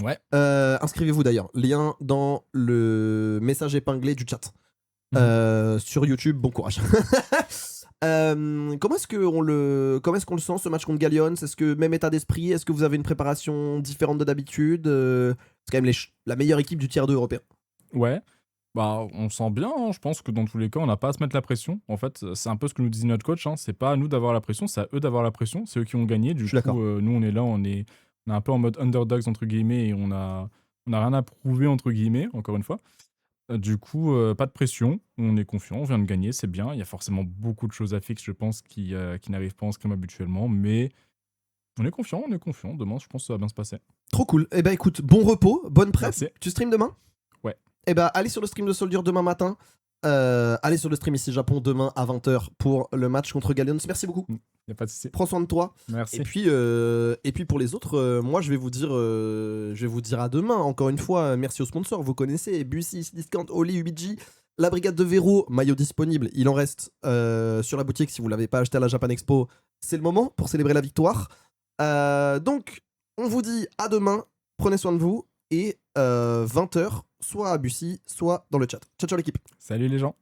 Speaker 7: Ouais.
Speaker 1: Inscrivez-vous d'ailleurs. Lien dans le message épinglé du chat. Sur YouTube, bon courage. Comment est-ce qu'on le sent ce match contre Gallions? Est-ce que même état d'esprit? Est-ce que vous avez une préparation différente de d'habitude? C'est quand même la meilleure équipe du tiers 2 européen.
Speaker 7: Ouais, on sent bien, hein. Je pense que dans tous les cas on n'a pas à se mettre la pression. En fait c'est un peu ce que nous disait notre coach, hein. C'est pas à nous d'avoir la pression, c'est à eux d'avoir la pression. C'est eux qui ont gagné, du coup nous on est là, on est un peu en mode underdogs entre guillemets et on a rien à prouver entre guillemets, encore une fois. Du coup, pas de pression, on est confiant, on vient de gagner, c'est bien. Il y a forcément beaucoup de choses à fixer, je pense, qui n'arrivent pas en scrim habituellement, mais on est confiant. Demain, je pense que ça va bien se passer.
Speaker 1: Trop cool. Eh ben écoute, bon repos, bonne prep.
Speaker 7: Merci.
Speaker 1: Tu stream demain?
Speaker 7: Ouais.
Speaker 1: Eh ben allez sur le stream de Soldier demain matin. Allez sur le stream ici Japon demain à 20h pour le match contre Galleons. Merci beaucoup.
Speaker 7: Y a pas de souci.
Speaker 1: Prends soin de toi.
Speaker 7: Merci.
Speaker 1: Et puis pour les autres, moi je vais vous dire à demain. Encore une fois, merci aux sponsors. Vous connaissez Bussy, Discount, Oli, UBG, la brigade de Véro, maillot disponible. Il en reste sur la boutique si vous l'avez pas acheté à la Japan Expo. C'est le moment pour célébrer la victoire. Donc on vous dit à demain. Prenez soin de vous et 20h, soit à Bussy, soit dans le chat. Ciao ciao l'équipe.
Speaker 7: Salut les gens.